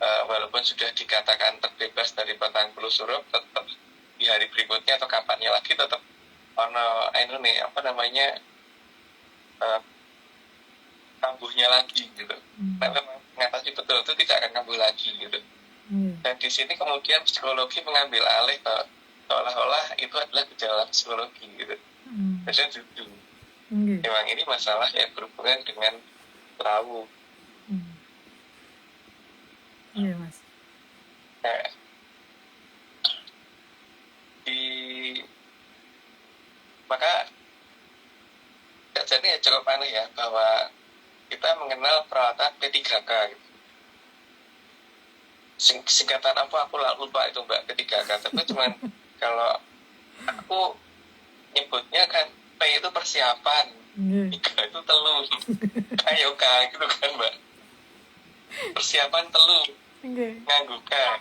walaupun sudah dikatakan terbebas dari 40 huruf, tetap di hari berikutnya atau kapannya lagi tetap ono apa namanya kambuhnya lagi gitu. Karena mengatasi betul itu tidak akan kambuh lagi gitu. Dan di sini kemudian psikologi mengambil alih seolah-olah itu adalah gejala psikologi gitu. Padahal itu memang ini masalah yang berhubungan dengan tahu. Iya Mas. Nah, maka jadi cukup aneh ya bahwa kita mengenal peralatan P3K gitu. Singkatan apa aku lupa itu Mbak, P3K, tapi cuman kalau aku nyebutnya kan P itu persiapan, 3 itu telu, ayo gitu kan Mbak, persiapan telu, nganggu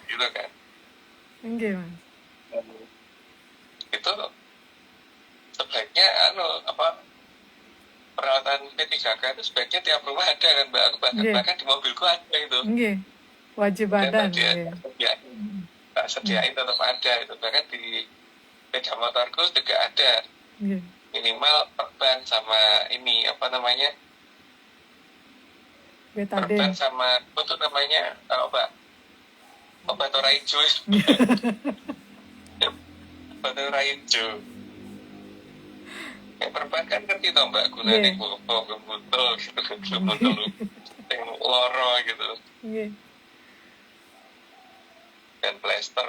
gitu kan. Mas. Itu sebaiknya peralatan P3K itu sebaiknya tiap rumah ada kan Mbak, aku bahkan di mobilku ada itu. Wajib ada. Sediain tetap ada itu, bahkan di sepeda motorku juga ada. Minimal perban sama ini apa namanya, perban sama untuk namanya obat ora hijau. Obat ora hijau. Yang perban kan ngerti toh Mbak, gunanya botol gitu, botol yang loro gitu. Dan plester.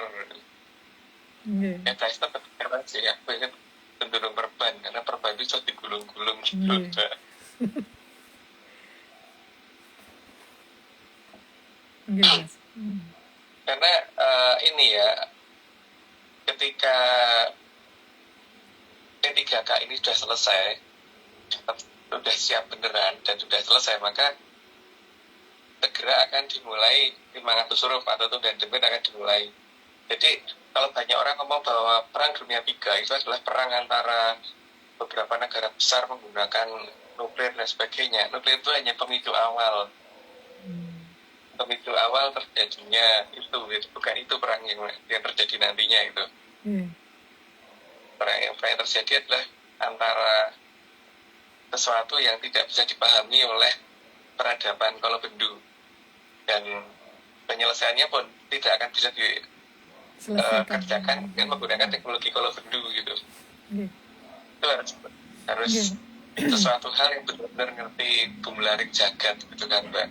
Plester keren sih, aku ingat cenderung perban, karena perban itu bisa digulung-gulung gitu. Karena ini ya, ketika P3K ini sudah selesai, sudah siap beneran dan sudah selesai, maka segera akan dimulai 500 huruf atau Tunggang Demit akan dimulai. Jadi kalau banyak orang ngomong bahwa Perang Dunia III itu adalah perang antara beberapa negara besar menggunakan nuklir dan sebagainya, nuklir itu hanya pemicu awal. Pemicu awal terjadinya itu bukan itu perang yang terjadi nantinya itu. Perang yang terjadi adalah antara sesuatu yang tidak bisa dipahami oleh peradaban Kolobendu, dan penyelesaiannya pun tidak akan bisa dikerjakan dengan menggunakan teknologi Kolobendu gitu. Itu harus sesuatu hal yang benar-benar ngerti gumlarik jagat gitu kan Mbak.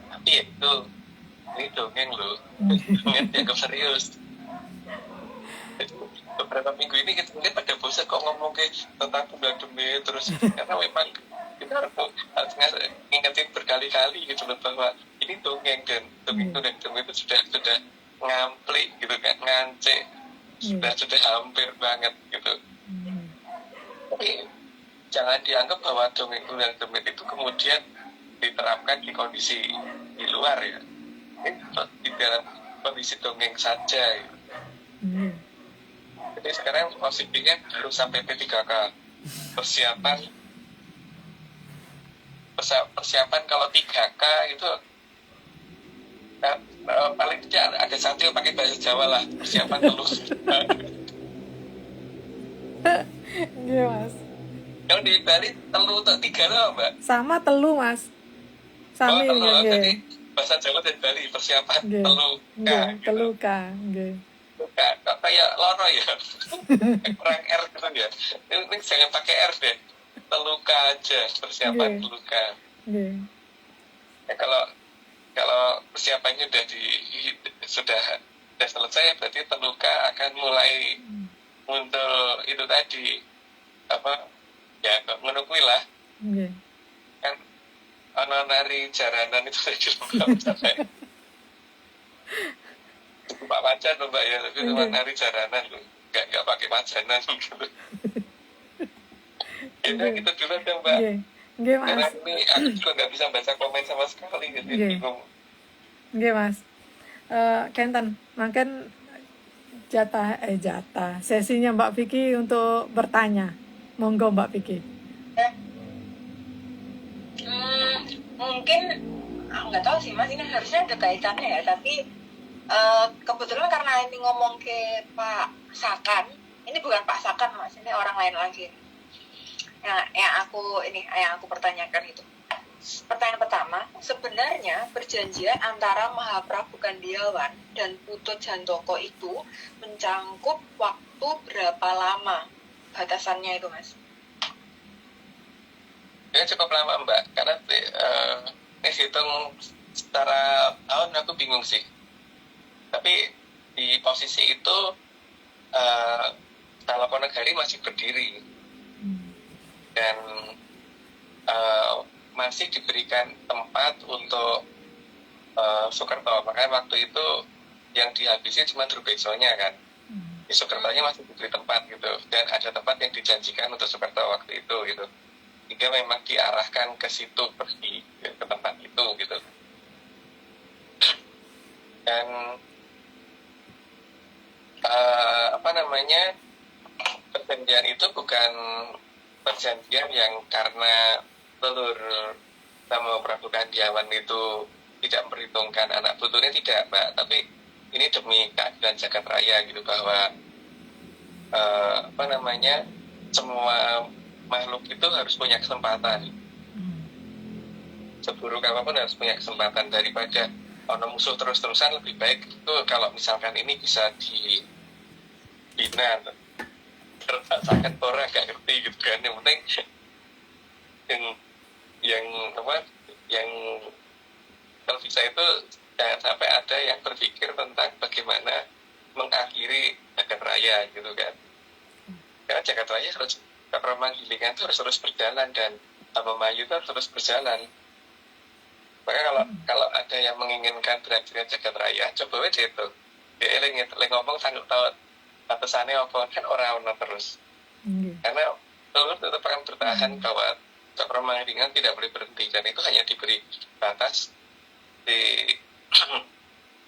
Tapi ya itu ini dongeng loh, dongeng dianggap serius. Beberapa minggu ini kita mungkin pada bosan kok ngomong tentang Tunggang Demit terus, karena memang kita harus ngingetin berkali-kali gitu loh bahwa ini dongeng, dan Tunggang Demit itu sudah ngamplik gitu kan, ngancik, sudah hampir banget gitu. Tapi jangan dianggap bahwa Tunggang Demit itu kemudian diterapkan di kondisi di luar ya, di dalam kondisi dongeng saja gitu. Jadi sekarang posisinya baru sampai P3K, persiapan kalau 3K itu paling tidak ada satu yang pakai bahasa Jawa lah, persiapan telur. Iya Mas. Kalau di Bali telu untuk 3 loh Mbak. Sama telu Mas. Sami jadi bahasa Jawa dari Bali persiapan telu K. Telu K. Kayak loro ya. Kurang R gitu ya. Ini jangan pakai R deh. Telu K aja, persiapan telu K. Ya, kalau persiapannya sudah selesai, berarti telu K akan mulai muncul itu tadi ya menukui lah. Kan ono nari jaranan itu tadi Pak Pacan loh Mbak ya, tapi cuma nari jaranan loh, nggak pakai pacanan gitu. Ya gitu dulu aja Mbak. Karena ini aku juga nggak bisa baca komen sama sekali gitu. Nggih Mas. Kenten, makan jatah sesinya Mbak Vicky untuk bertanya. Monggo Mbak Vicky. Mungkin Aku nggak tahu sih mas, ini harusnya ada kaitannya ya, tapi kebetulan karena ini ngomong ke Pak Sakan, ini bukan Pak Sakan mas, ini orang lain lagi. Yang aku pertanyakan itu. Pertanyaan pertama, sebenarnya perjanjian antara Mahaprabu Kandiawan dan Putut Jantoko itu mencangkup waktu berapa lama batasannya itu mas? Ya cukup lama mbak, karena hitung secara tahun aku bingung sih. Tapi di posisi itu Talokonegari masih berdiri dan masih diberikan tempat untuk Soekerto. Makanya waktu itu yang dihabisi cuma Drubeksonya kan. Di Soekertonya masih diberi tempat gitu, dan ada tempat yang dijanjikan untuk Soekerto waktu itu gitu. Hingga memang diarahkan ke situ, pergi ke tempat itu gitu. Dan perjanjian itu bukan perjanjian yang karena telur sama Prabu Kandiawan itu tidak memperhitungkan anak putunya, tidak mbak, tapi ini demi keadilan jagat raya gitu, bahwa semua makhluk itu harus punya kesempatan, seburuk apapun harus punya kesempatan. Daripada ono musuh terus-terusan, lebih baik itu kalau misalkan ini bisa dibina, terpaksakan orang gak ngerti gitu kan. Yang penting yang kalau bisa itu jangan sampai ada yang berpikir tentang bagaimana mengakhiri jagat raya gitu kan. Karena jagat raya harus, Manggilingan itu harus terus berjalan, dan Mayu itu harus terus berjalan. Maka kalau ada yang menginginkan berakhirnya jagat raya, coba aja itu dia ngomong sanggup tahu batasannya apa, kan orang terus. Karena telur tetap akan bertahan bahwa Manggilingan tidak boleh berhenti, dan itu hanya diberi batas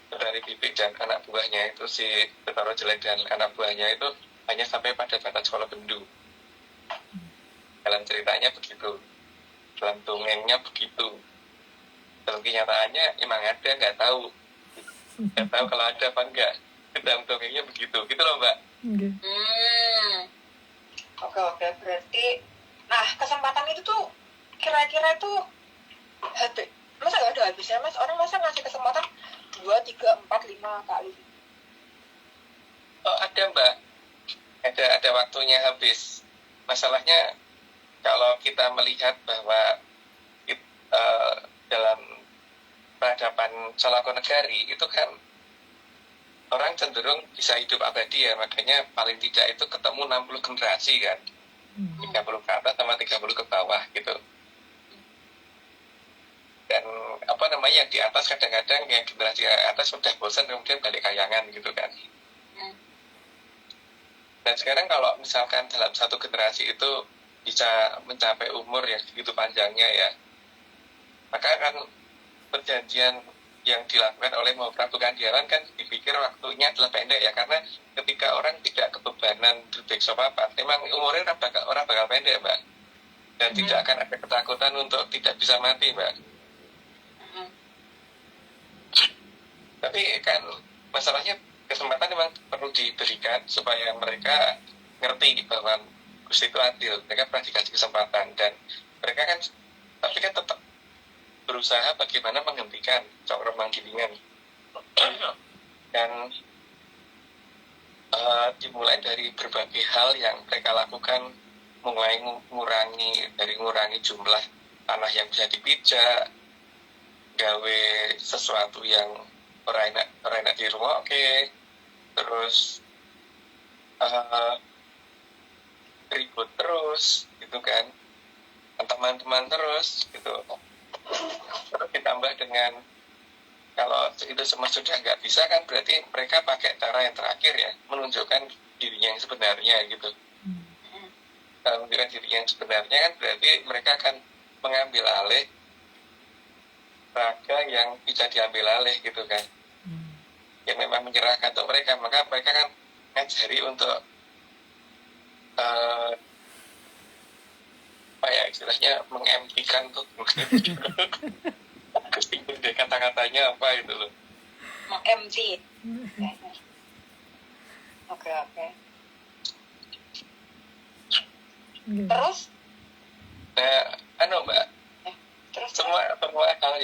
dari Bibik dan anak buahnya itu, si Betoro Jelek dan anak buahnya itu hanya sampai pada batas Kolobendu. Dalam ceritanya begitu, dalam dongengnya begitu. Dalam kenyataannya emang ada, nggak tahu kalau ada apa enggak. Dalam dongengnya begitu, gitu loh mbak. Oke, berarti nah kesempatan itu tuh kira-kira itu habis, masa nggak ada habisnya mas? Orang masa ngasih kesempatan 2, 3, 4, 5 kali? Oh ada mbak, ada waktunya habis. Masalahnya kalau kita melihat bahwa dalam peradaban Talokonegari itu kan orang cenderung bisa hidup abadi ya, makanya paling tidak itu ketemu 60 generasi kan, 30 ke atas sama 30 ke bawah gitu. Dan yang di atas kadang-kadang yang generasi atas sudah bosan kemudian balik kayangan gitu kan. Dan sekarang kalau misalkan dalam satu generasi itu bisa mencapai umur yang segitu panjangnya ya, maka kan perjanjian yang dilakukan oleh Mahaprabu Kandiawan kan dipikir waktunya adalah pendek ya, karena ketika orang tidak kebebanan Drubeksa papat, memang umurnya orang bakal pendek mbak, dan tidak akan ada ketakutan untuk tidak bisa mati mbak. Tapi kan masalahnya kesempatan memang perlu diberikan supaya mereka ngerti bahwa Gusti itu adil. Mereka pernah dikasih kesempatan, dan mereka kan tapi kan tetap berusaha bagaimana menghentikan Cokro Manggilingan. Dan dimulai dari berbagai hal yang mereka lakukan, mulai mengurangi jumlah tanah yang bisa dipijak, gawe sesuatu yang orang enak di rumah, terus ribut terus gitu kan, teman-teman terus gitu. Terus ditambah dengan kalau itu semua sudah nggak bisa kan, berarti mereka pakai cara yang terakhir ya, menunjukkan dirinya yang sebenarnya gitu. Kalau menunjukkan dirinya yang sebenarnya kan berarti mereka akan mengambil alih raga yang bisa diambil alih gitu kan, yang memang menyerahkan untuk mereka. Maka mereka kan ngajari untuk istilahnya mengempikan tuh maksudnya apa itu loh. empty. Oke. Gitu. Terus Nah, Mbak, terus semua hal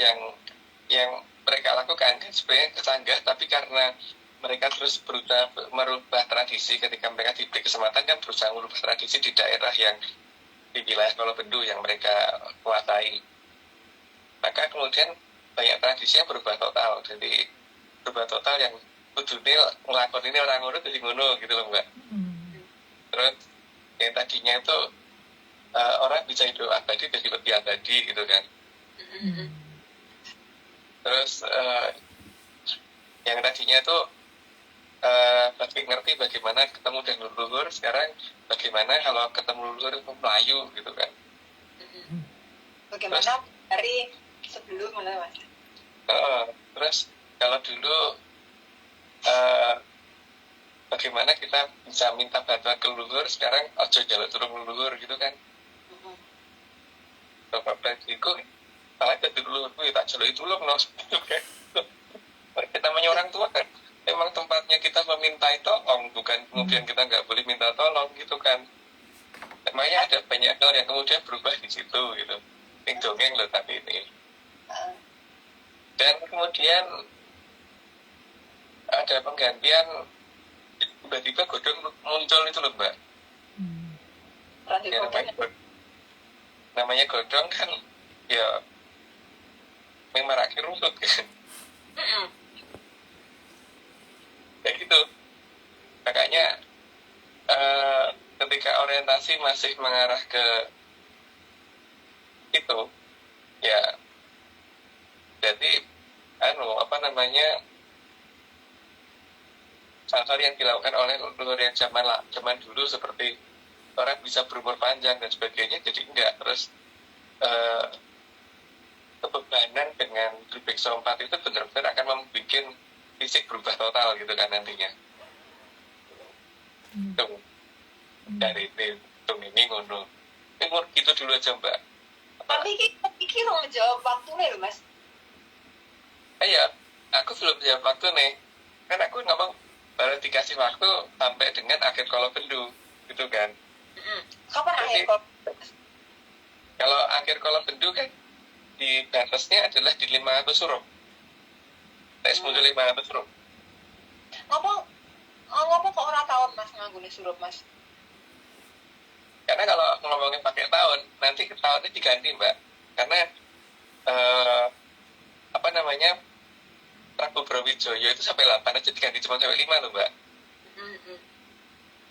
yang mereka lakukan kan sebenarnya kesanggah, tapi karena mereka terus berusaha merubah tradisi ketika mereka diberi kesempatan kan berusaha merubah tradisi di daerah yang di wilayah Kolobendu yang mereka kuasai. Maka kemudian banyak tradisi yang berubah total. Jadi berubah total yang kudune ngelakon ini orang ngono jadi ngono gitu loh Mbak. Terus yang tadinya itu orang bisa hidup abadi jadi lebih abadi gitu kan. Terus yang tadinya itu ngerti bagaimana ketemu dengan leluhur, sekarang bagaimana kalau ketemu leluhur itu Melayu gitu kan. bagaimana dari sebelum mana Mas? Terus kalau dulu bagaimana kita bisa minta bantuan ke leluhur, sekarang ojo jaluk turun leluhur gitu kan. Bapak itu malah jadi leluhur gue tak jaluk itu loh gitu kan. Kita namanya orang tua kan memang tempatnya kita meminta tolong, bukan kemudian kita nggak boleh minta tolong gitu kan. Makanya ada banyak hal yang kemudian berubah di situ gitu. Ini dongeng loh tapi ini. Dan kemudian ada penggantian, tiba-tiba godong muncul itu loh Mbak. Ya, namanya godong kan ya memang akhir rumput kan. Kayak gitu. Makanya ketika orientasi masih mengarah ke itu ya jadi hal-hal yang dilakukan oleh leluhur yang zaman dulu seperti orang bisa berumur panjang dan sebagainya jadi enggak. Terus kebebanan dengan Bribekso 4 itu benar-benar akan membuat fisik berubah total gitu kan nantinya. Tuh. Dari ini ngono. Gitu dulu aja Mbak. Tapi iki dong menjawab waktunya loh Mas. Iya, aku belum jawab waktu nih. Kan aku ngomong baru dikasih waktu sampai dengan akhir Kolobendu gitu kan. Kapan Jadi, akhir kalau akhir Kolobendu kan di batasnya adalah di 500 huruf. Tes muncul 500 huruf. Ngomong kok orang tahun Mas nganggune surup Mas. Karena kalau ngomongin pakai tahun, nanti tahunnya diganti Mbak. Karena Prabu Brawijaya itu sampai 8 aja diganti cuma sampai 5 loh Mbak.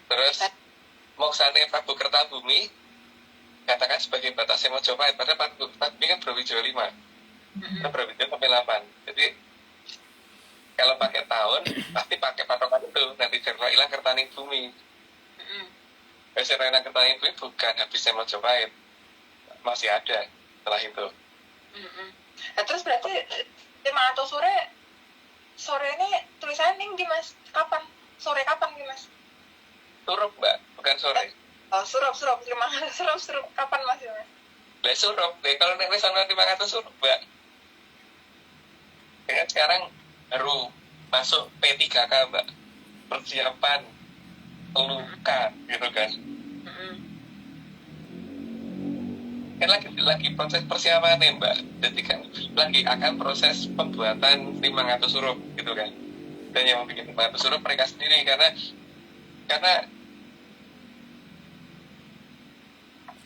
Terus moksane Prabu Kertabumi katakan sebagai batasnya Mojopahit, padahal Prabu Kertabumi kan Brawijaya 5. Brawijaya sampai 8. Jadi kalau pakai tahun pasti pakai patokan itu, nanti cerita hilang Kertaning Bumi. Cerita hilang Kertaning Bumi bukan habisnya Mojopahit, masih ada setelah itu. Nah, terus berarti 500 sore ini tulisannya nih di Mas kapan? Sore kapan nih Mas? Surup Mbak, bukan sore. Oh surup 500 surup kapan Mas ya Mas? Lah surup, kalau nek wis ana 500 surup Mbak. Kan sekarang baru masuk P3K Mbak. Persiapan luka gitu kan. Kan lagi proses persiapan nih Mbak. Jadi kan lagi akan proses pembuatan 500 huruf gitu kan. Dan yang membuat 500 huruf mereka sendiri karena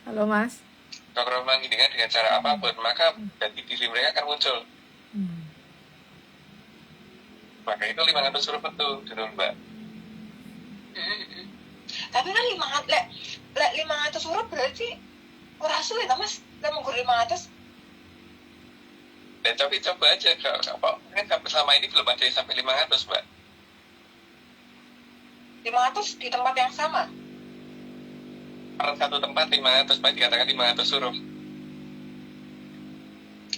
Halo Mas. kalau dengan cara apapun maka dari diri mereka akan muncul. Maka itu 500 huruf betul gitu Mbak. Tapi kan 500 huruf berarti ora sulit ta Mas? Lah mung 500. Dan tapi coba aja kan sampai selama ini belum ada yang sampai 500 Mbak. 500 di tempat yang sama. Per satu tempat 500 Mbak, dikatakan 500 huruf.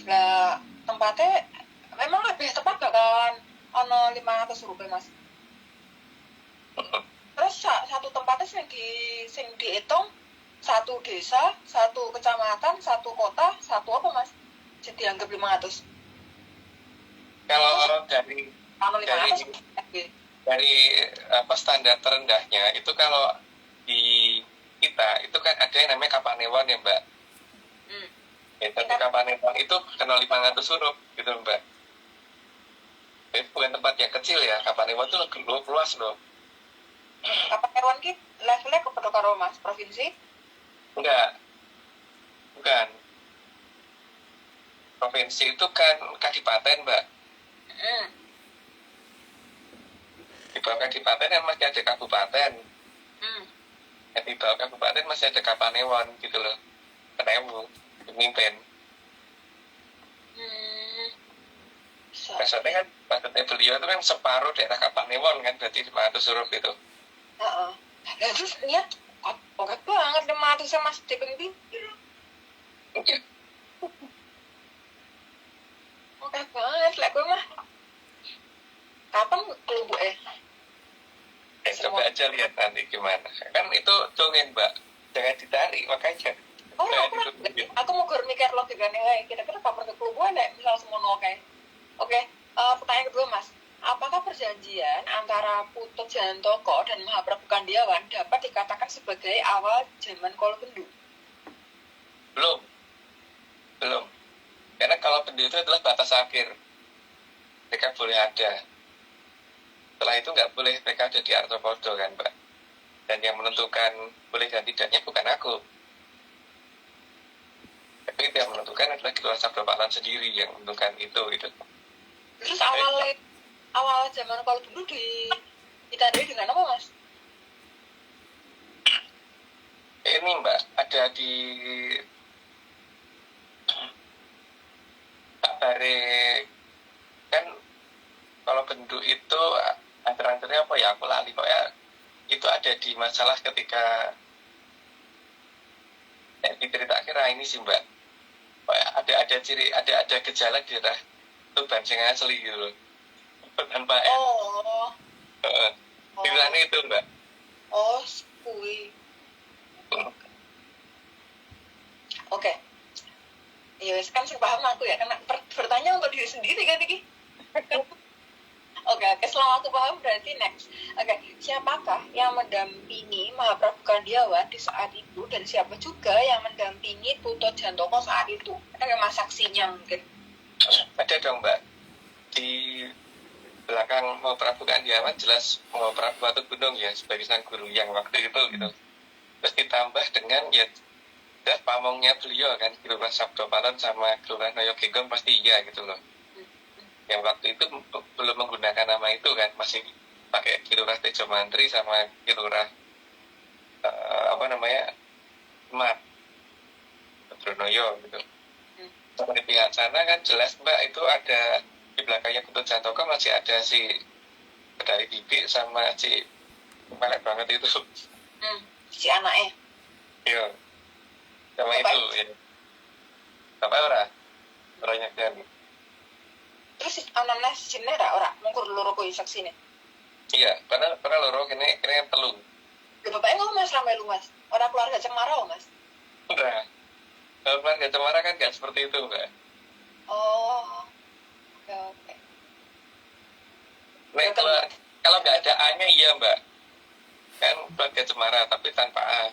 Lah tempatnya memang lebih tepat bakalan ono 500 huruf Mas. Terus satu tempatnya sing dihitung satu desa, satu kecamatan, satu kota, satu apa Mas? Jadi dianggap 500. Kalau dari Kalau 500 dari apa standar terendahnya itu kalau di kita itu kan ada yang namanya Kapanewon ya Mbak. Ya, tapi Kapanewon itu kenal 500 huruf gitu Mbak. Itu bukan tempat yang kecil ya, Kapanewon itu luas loh. Kapanewon ki levelnya kepada karo Mas provinsi? Enggak, bukan. Provinsi itu kan kadipaten Mbak. Di bawah kadipaten kan masih ada kabupaten. Di bawah kabupaten masih ada Kapanewon gitu loh. Penewu, pemimpin. Maksudnya kan, maksudnya beliau itu kan separuh daerah Kapanewon kan, berarti 500 huruf gitu. Ya terus niat oke banget 500 sama Mas Dipeng pinggir. Oke banget, lek gue mah. Kapan kelubu Coba aja lihat nanti gimana. Kan itu dongeng Mbak, jangan ditarik makanya. Oh, aku mau mikir logikanya, kira-kira kapan ke kelubu ada misal semono Oke, pertanyaan kedua Mas. Apakah perjanjian antara Putut Jantoko dan Mahaprabu Kandiawan dapat dikatakan sebagai awal zaman Kolobendu? Belum. Karena kalau Bendu itu adalah batas akhir. Mereka boleh ada. Setelah itu nggak boleh mereka ada di Artopodo kan Mbak. Dan yang menentukan boleh dan tidaknya bukan aku. Tapi yang menentukan adalah Kelurahan Sabdopalan sendiri yang menentukan itu. Terus awal zaman Kolobendu ditandai dengan apa Mas? Ini Mbak, ada di Kabare kan kalau Bendu itu antar-antarnya apa ya aku lali pokoknya itu ada di masalah ketika cerita akhirnya ini sih Mbak, pokoknya ada ciri ada gejala di daerah Tuban sing asli gitu loh tanpa gimana itu Mbak? Kui. Oke. Ya wes kan paham aku ya karena bertanya untuk diri sendiri kan iki. Oke, selama aku paham berarti next. Oke, siapakah yang mendampingi Mahaprabu Kandiawan di saat itu dan siapa juga yang mendampingi Putut Jantoko saat itu? Ada mas saksinya mungkin? Ada dong Mbak. Di belakang Mahaprabu Kandiawan jelas Mahaprabu Batu Gunung ya sebagai sang guru yang waktu itu gitu. Terus ditambah dengan ya pamongnya beliau kan Kelurahan Sabdopalan sama Kelurahan Noyogenggong pasti iya gitu loh. Yang waktu itu belum menggunakan nama itu kan, masih pakai Kelurahan Tejo Mantri sama Kelurahan Mat Dronoyo gitu. Sama di pihak sana kan jelas Mbak itu ada di belakangnya Putut Jantoko masih ada si Kedai Bibi sama si melek banget itu. Si anaknya. Iya. Sama Bapak itu ya. Bapak orangnya kan. Terus anaknya sini ora mungkur loro kuwi saksine. Iya, karena loro kene telu. Lho bapaknya ngomong Mas ramai lu Mas. Orang keluarga Cemara loh Mas. Udah. Kalau keluarga Cemara kan nggak seperti itu Mbak. Oh. Oke. Nah, kalau nggak ada A-nya iya Mbak. Kan keluarga Cemara tapi tanpa A.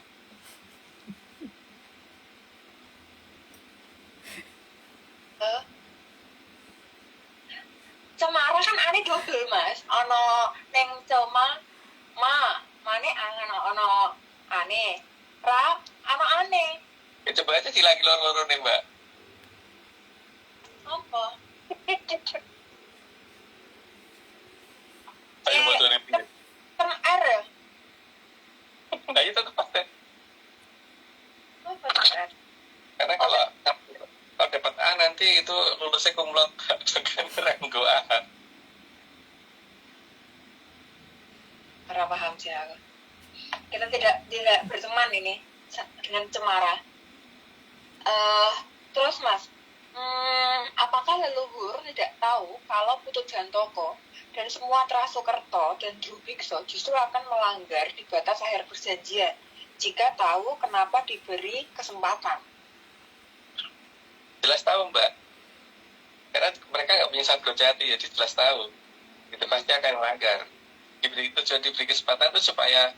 Cemara kan ane double Mas. Ono neng mane ono ane. Ono ane. Ya coba aja dilagi loro-loro nih Mbak. Apa? Ayo mau tuh repeat. Kan R ya? Nah itu tepat. Apa R? Karena kalau dapat A nanti itu lulusnya kumlot dengan ranggo A. Ora paham sih aku. Kita tidak berteman ini dengan Cemara. Terus Mas, apakah leluhur tidak tahu kalau Putut Jantoko dan semua Trasokerto dan Drubikso justru akan melanggar di batas akhir perjanjian jika tahu kenapa diberi kesempatan? Jelas tahu Mbak. Karena mereka nggak punya punya Satgo Jati, jadi jelas tahu itu pasti akan melanggar. Diberi kesempatan itu supaya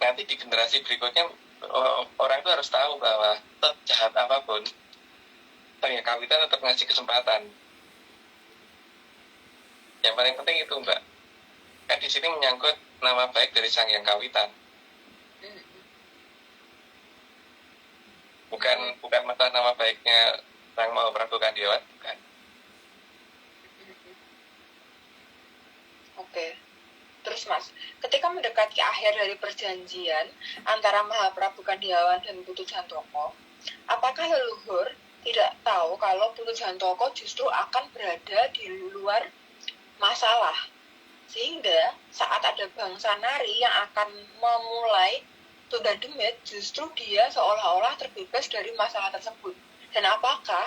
nanti di generasi berikutnya orang itu harus tahu bahwa tetap jahat apapun, ya kawitan tetap ngasih kesempatan. Yang paling penting itu Mbak, kan di sini menyangkut nama baik dari sang yang kawitan, bukan masalah nama baiknya sang mau Prabu Kandiawan, bukan. Oke. Terus Mas, ketika mendekati akhir dari perjanjian antara Mahaprabu Kandiawan dan Putu Jantoko, apakah leluhur tidak tahu kalau Putu Jantoko justru akan berada di luar masalah? Sehingga saat ada bangsa Nari yang akan memulai tunda demit, justru dia seolah-olah terbebas dari masalah tersebut. Dan apakah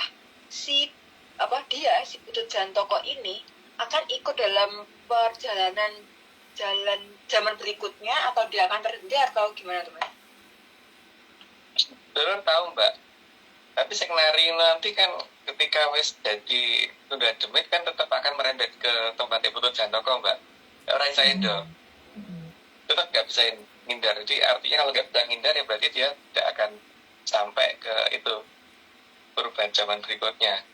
si Putu Jantoko ini akan ikut dalam perjalanan jalan zaman berikutnya, atau dia akan terhenti, atau gimana tuh Mas? Dulu tahu Mbak, tapi sing nari nanti kan ketika wis jadi tunda demit kan tetap akan merembet ke tempatnya Putu Jantoko Mbak. Orang saya dong, tetap nggak bisa ngindar. Jadi artinya kalau nggak bisa ngindar ya berarti dia tidak akan sampai ke itu perubahan zaman berikutnya.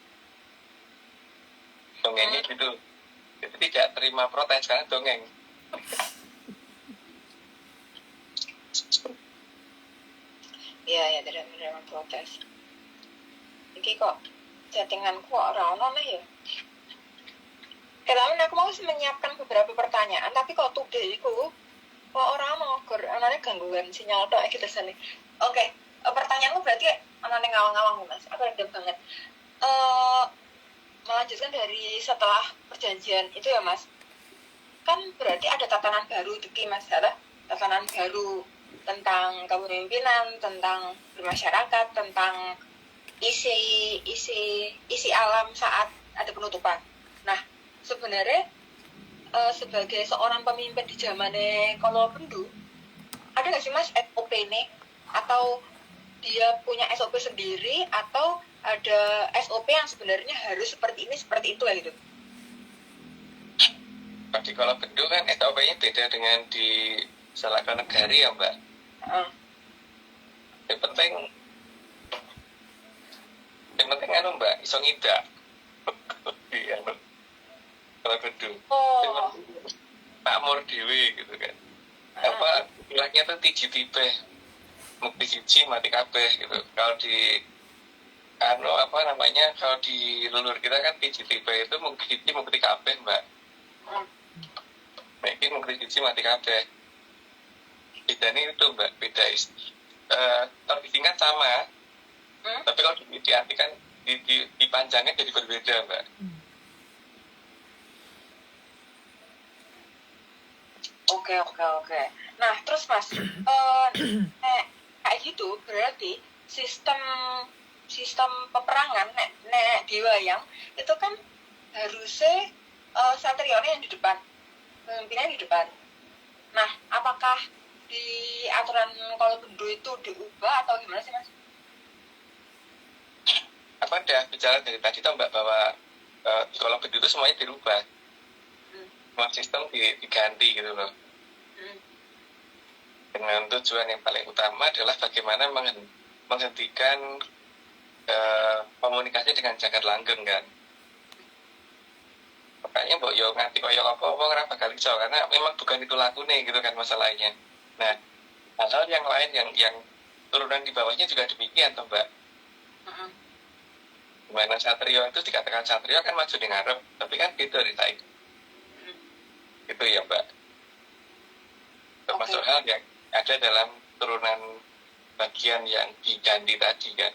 Dongengnya gitu, itu tidak terima protes karena dongeng. Iya, tidak menerima protes. Iki kok chattinganku kok ora-ono nih ya. Kemarin aku mau menyiapkan beberapa pertanyaan, tapi kok today iku kok ora ono, anane gangguan sinyal tok iki tersane. Oke, pertanyaanmu berarti anane ngawang-ngawang Mas. Aku reda banget. Melanjutkan dari setelah perjanjian itu ya Mas. Kan berarti ada tatanan baru iki Mas, ada tatanan baru tentang kepemimpinan, tentang bermasyarakat, tentang isi alam saat ada penutupan. Nah, sebenarnya sebagai seorang pemimpin di zamannya Kolo Pendu, ada nggak sih Mas SOP ini? Atau dia punya SOP sendiri, atau ada SOP yang sebenarnya harus seperti ini, seperti itu lah gitu? Di Kolo Pendu kan SOP-nya beda dengan di Salaka Negari ya Mbak. Yang penting anu Mbak, iso ngidak. Iya, Kolo Pendu. Oh. Makmur dewe gitu kan. Apa istilahnya tuh tiji tipe, mukti siji mati kabeh gitu. Kalau di kalau di leluhur kita kan tiji tipe itu mukti kabeh Mbak. Mungkin mukti siji mati kabeh. Bedanya itu Mbak, beda terbitingan sama, tapi kalau diartikan dipanjangnya jadi berbeda Mbak. Oke. Nah, terus Mas, kayak gitu berarti sistem peperangan nek di wayang itu kan harusnya satrione yang di depan, pemimpinnya di depan. Nah, apakah di aturan Kolo Pendu itu diubah atau gimana sih Mas? Apa udah bicara dari tadi tuh Mbak bahwa di Kolo Pendu itu semuanya dirubah, semua sistem diganti gitu loh. Dengan tujuan yang paling utama adalah bagaimana menghentikan komunikasi dengan jagat langgeng kan. Makanya mbok yo nganti koyo apa-apa ora bakal iso, karena memang bukan itu lakune gitu kan masalahnya. Nah, hal yang lain yang turunan di bawahnya juga demikian toh Mbak. Dimana satrio itu dikatakan satrio kan maju di ngarep, tapi kan gitu dari itu ya Mbak. Termasuk hal yang ada dalam turunan bagian yang diganti tadi kan.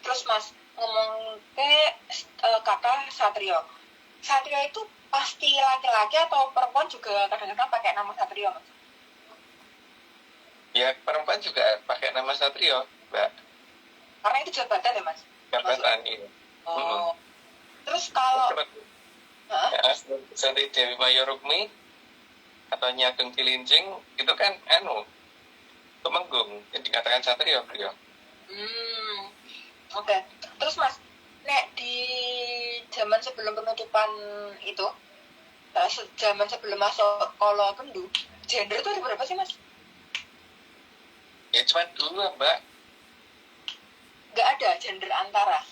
Terus Mas, ngomong ke kata satrio itu pasti laki-laki atau perempuan juga kadang-kadang pakai nama satrio Mas? Ya perempuan juga pakai nama satrio Mbak, karena itu jabatan ya Mas? jabatan ini. Terus kalau seperti Dewi Mayorukmi atau Nyi Ageng Cilincing itu kan Tumenggung yang dikatakan satrio beliau. Oke. Terus Mas, nek di sebelum penutupan itu, zaman sebelum masuk Kolo Bendu, gender tuh ada berapa sih mas? Ya cuma 2 mbak. Nggak ada gender antara.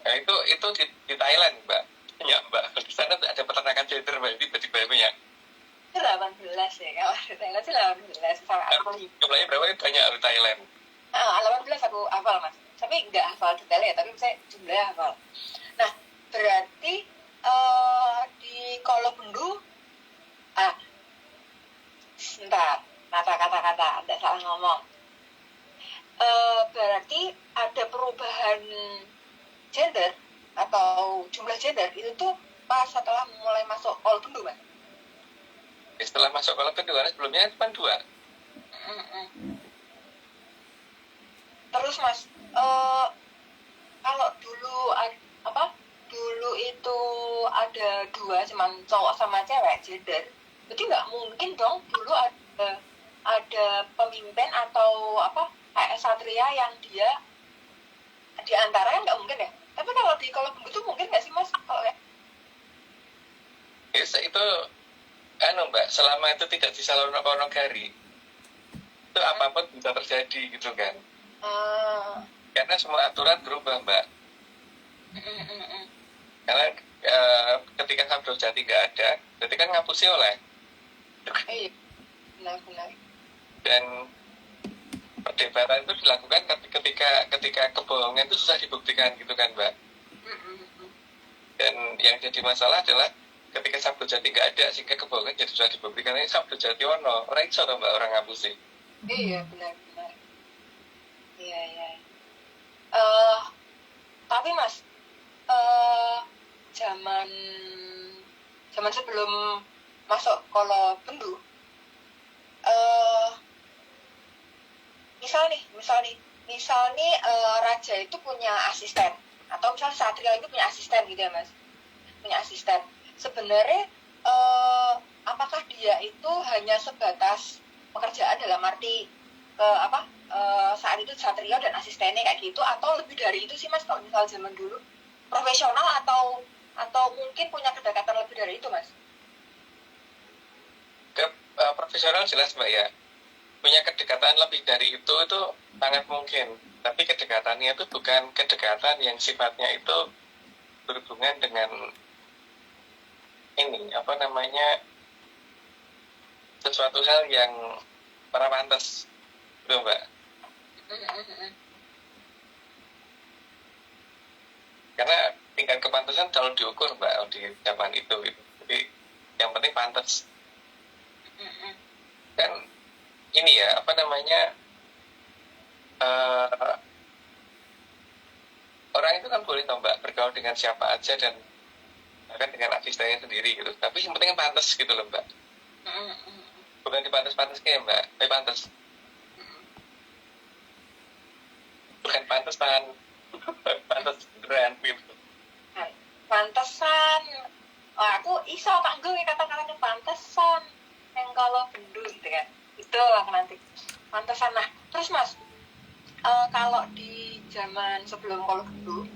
Nah, itu di Thailand mbak. Ya mbak, di sana tuh ada peternakan gender mbak, tiba-tiba punya. 18 ya, kalau di Thailand sih 18 sama aku. Jumlahnya berapa? Banyak di Thailand. 18 aku hafal mas, tapi nggak hafal detailnya, tapi saya jumlahnya hafal. Nah, berarti di Kolo Bendu, sebentar, kata-kata, tidak salah ngomong. Berarti ada perubahan gender atau jumlah gender itu tuh pas setelah mulai masuk Kolo Bendu mas. Setelah masuk Kolo Bendu, karena sebelumnya cuma 2. Terus mas, kalau dulu dulu itu ada 2, cuman cowok sama cewek gender, berarti nggak mungkin dong dulu ada pemimpin atau kayak satria yang dia di antaranya, nggak mungkin ya. Tapi kalau di Kolo Bendu tuh mungkin nggak sih mas? Kalau Itu mbak, selama itu tidak disalahgunakan, itu apapun bisa terjadi gitu kan. Karena semua aturan berubah mbak. Karena ketika Sabdo Jati nggak ada, berarti kan ngapusi oleh. iya, benar. Dan perdebatan itu dilakukan ketika kebohongan itu susah dibuktikan gitu kan mbak. Dan yang jadi masalah adalah ketika Sabdo Jati nggak ada, sehingga kebohongan jadi susah dibuktikan. Ini Sabdo Jati ono, orang iso mbak, orang ngapusi. Iya, benar. Iya. Tapi mas, zaman sebelum masuk Kolo Bendu, misal nih raja itu punya asisten, atau misal satria itu punya asisten gitu ya mas, punya asisten. Sebenarnya apakah dia itu hanya sebatas pekerjaan dalam arti saat itu satria dan asistennya kayak gitu, atau lebih dari itu sih mas kalau misal zaman dulu profesional atau mungkin punya kedekatan lebih dari itu mas? Profesional jelas mbak ya, punya kedekatan lebih dari itu sangat mungkin. Tapi kedekatannya itu bukan kedekatan yang sifatnya itu berhubungan dengan sesuatu hal yang para pantas, gitu mbak. Karena tingkat kepantasan selalu diukur mbak di zaman itu gitu. Jadi yang penting pantas. Kan ini ya orang itu kan boleh mbak bergaul dengan siapa aja dan bahkan dengan asistennya sendiri gitu. Tapi yang penting kan pantas gitu loh mbak. Bukan dipantas-pantas kayak mbak, tapi pantas. Bukan pantesan, pantas beneran gitu. Pantesan, aku iso tak gue kata-katanya pantesan yang Kolo Bendu gitu kan, itu aku nanti pantesan. Nah terus mas, kalau di zaman sebelum Kolo Bendu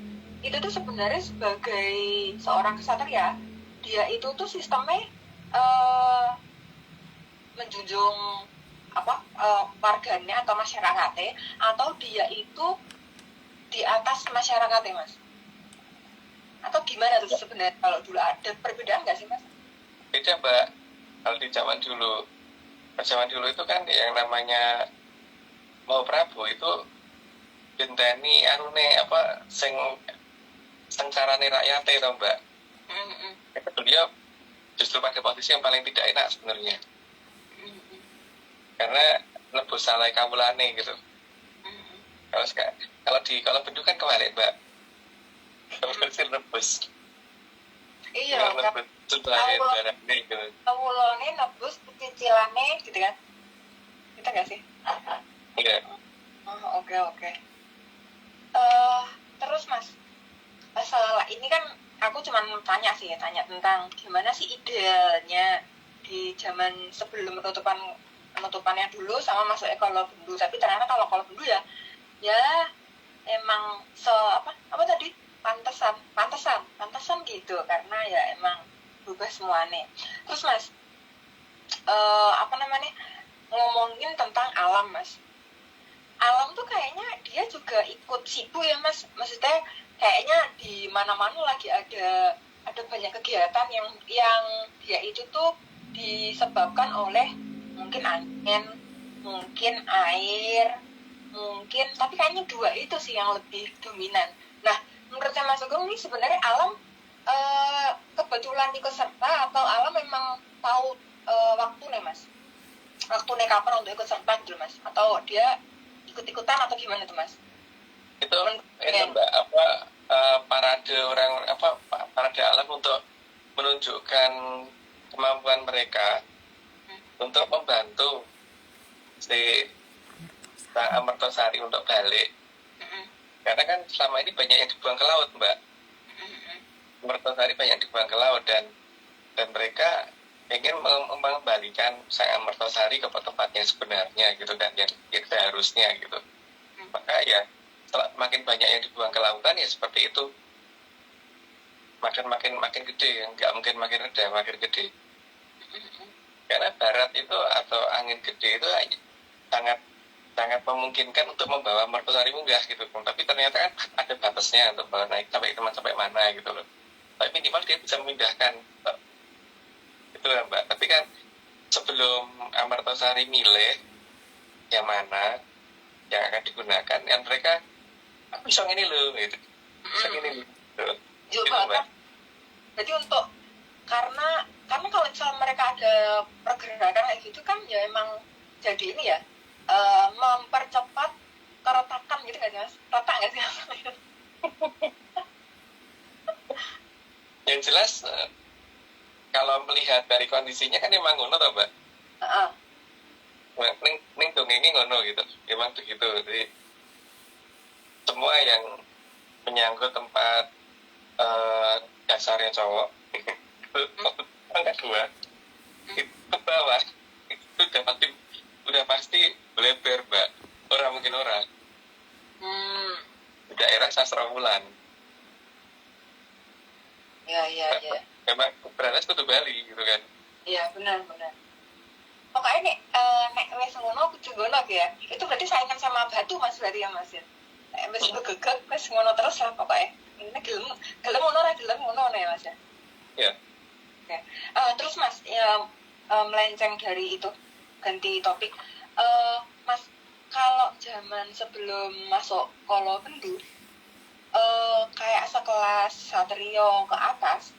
itu tuh sebenarnya sebagai seorang ksatria, dia itu tuh sistemnya menjunjung warganya atau masyarakatnya, atau dia itu di atas masyarakatnya mas, atau gimana tuh sebenarnya? Kalau dulu ada perbedaan nggak sih mas? Beda mbak. Kalau di zaman dulu itu kan yang namanya mau Prabu itu genteni sengcarane rakyat itu mbak. Beliau justru pada posisi yang paling tidak enak sebenarnya, karena nebus salah kawulane gitu. Kalau Bendu kan kebalik mbak, versi nebus. Iya, nebus sebelahin darahnya gitu. kawulane nebus cicilannya gitu kan, kita nggak sih? Iya. Oke. Terus mas, masalah ini kan aku cuma tanya tentang gimana sih idealnya di zaman sebelum penutupannya dulu sama masuk Kolo Bendu. Tapi ternyata kalau Kolo Bendu ya emang apa tadi pantesan gitu, karena ya emang berubah semuanya. Terus Mas, apa namanya, ngomongin tentang alam Mas, alam tuh kayaknya dia juga ikut sibuk ya Mas, maksudnya kayaknya di mana-mana lagi ada banyak kegiatan yang dia itu tuh disebabkan oleh mungkin angin, mungkin air, mungkin, tapi kayaknya dua itu sih yang lebih dominan. Nah, menurut Mas Sugeng ini sebenarnya alam kebetulan ikut serta atau alam memang tahu waktunya Mas, waktunya kapan untuk ikut serta gitu Mas, atau dia ikut-ikutan atau gimana tuh Mas? Itu Mbak, parade parade alam untuk menunjukkan kemampuan mereka untuk membantu si Pak Amertosari untuk balik. Karena kan selama ini banyak yang dibuang ke laut Mbak, Amertosari banyak dibuang ke laut, dan mereka ingin mengembalikan Sang Amertosari ke tempatnya sebenarnya gitu kan, yang seharusnya gitu. Maka ya makin banyak yang dibuang ke lautan ya seperti itu, makin gede, nggak mungkin makin rendah, makin gede. Karena barat itu atau angin gede itu sangat memungkinkan untuk membawa Mertosari munggah gitu, tapi ternyata kan ada batasnya untuk naik sampai mana gitu loh. Tapi minimal dia bisa memindahkan itu lah Mbak. Tapi kan sebelum Amertosari milih yang mana yang akan digunakan, yang mereka bisa ini loh gitu, bisa ini loh Jauh gitu, banget. Mbak. Jadi untuk karena kalau misalnya mereka ada pergerakan kayak gitu kan ya emang jadi ini ya, mempercepat keretakan gitu nggak sih Mas? Retak nggak sih? Yang jelas kalau melihat dari kondisinya kan emang ngono toh Mbak. Ning dongengnya ngono gitu, emang begitu. Jadi semua yang menyangkut tempat dasarnya cowok angka 2 itu bawah itu udah pasti bleber Mbak, orang mungkin orang di daerah Sastra Wulan. Ya. Memang berarti kudu Bali gitu kan. Iya benar. Pokoknya nek wes ngono kudu ngono ya. Itu berarti saingan sama batu Mas berarti ya Mas ya. Nek wes gegeg wes ngono terus lah pokoknya. Ini gelem ngono ra gelem ngono ya Mas ya. Ya. Oke. Terus Mas ya, melenceng dari itu, ganti topik. Mas, kalau zaman sebelum masuk Kolo Bendu, kayak sekelas Satrio ke atas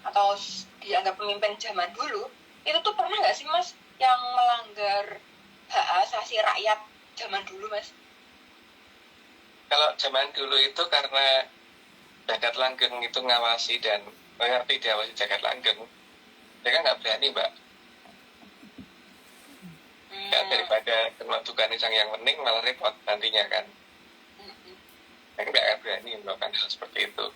atau dianggap pemimpin zaman dulu, itu tuh pernah nggak sih Mas yang melanggar hak asasi rakyat zaman dulu Mas? Kalau zaman dulu itu karena Jagat Langgeng itu ngawasi dan mengerti diawasi Jagat Langgeng, dia kan nggak berani Mbak. Ya, daripada kemantukan isang yang penting malah repot nantinya kan. Nggak akan berani melakukan hal seperti itu.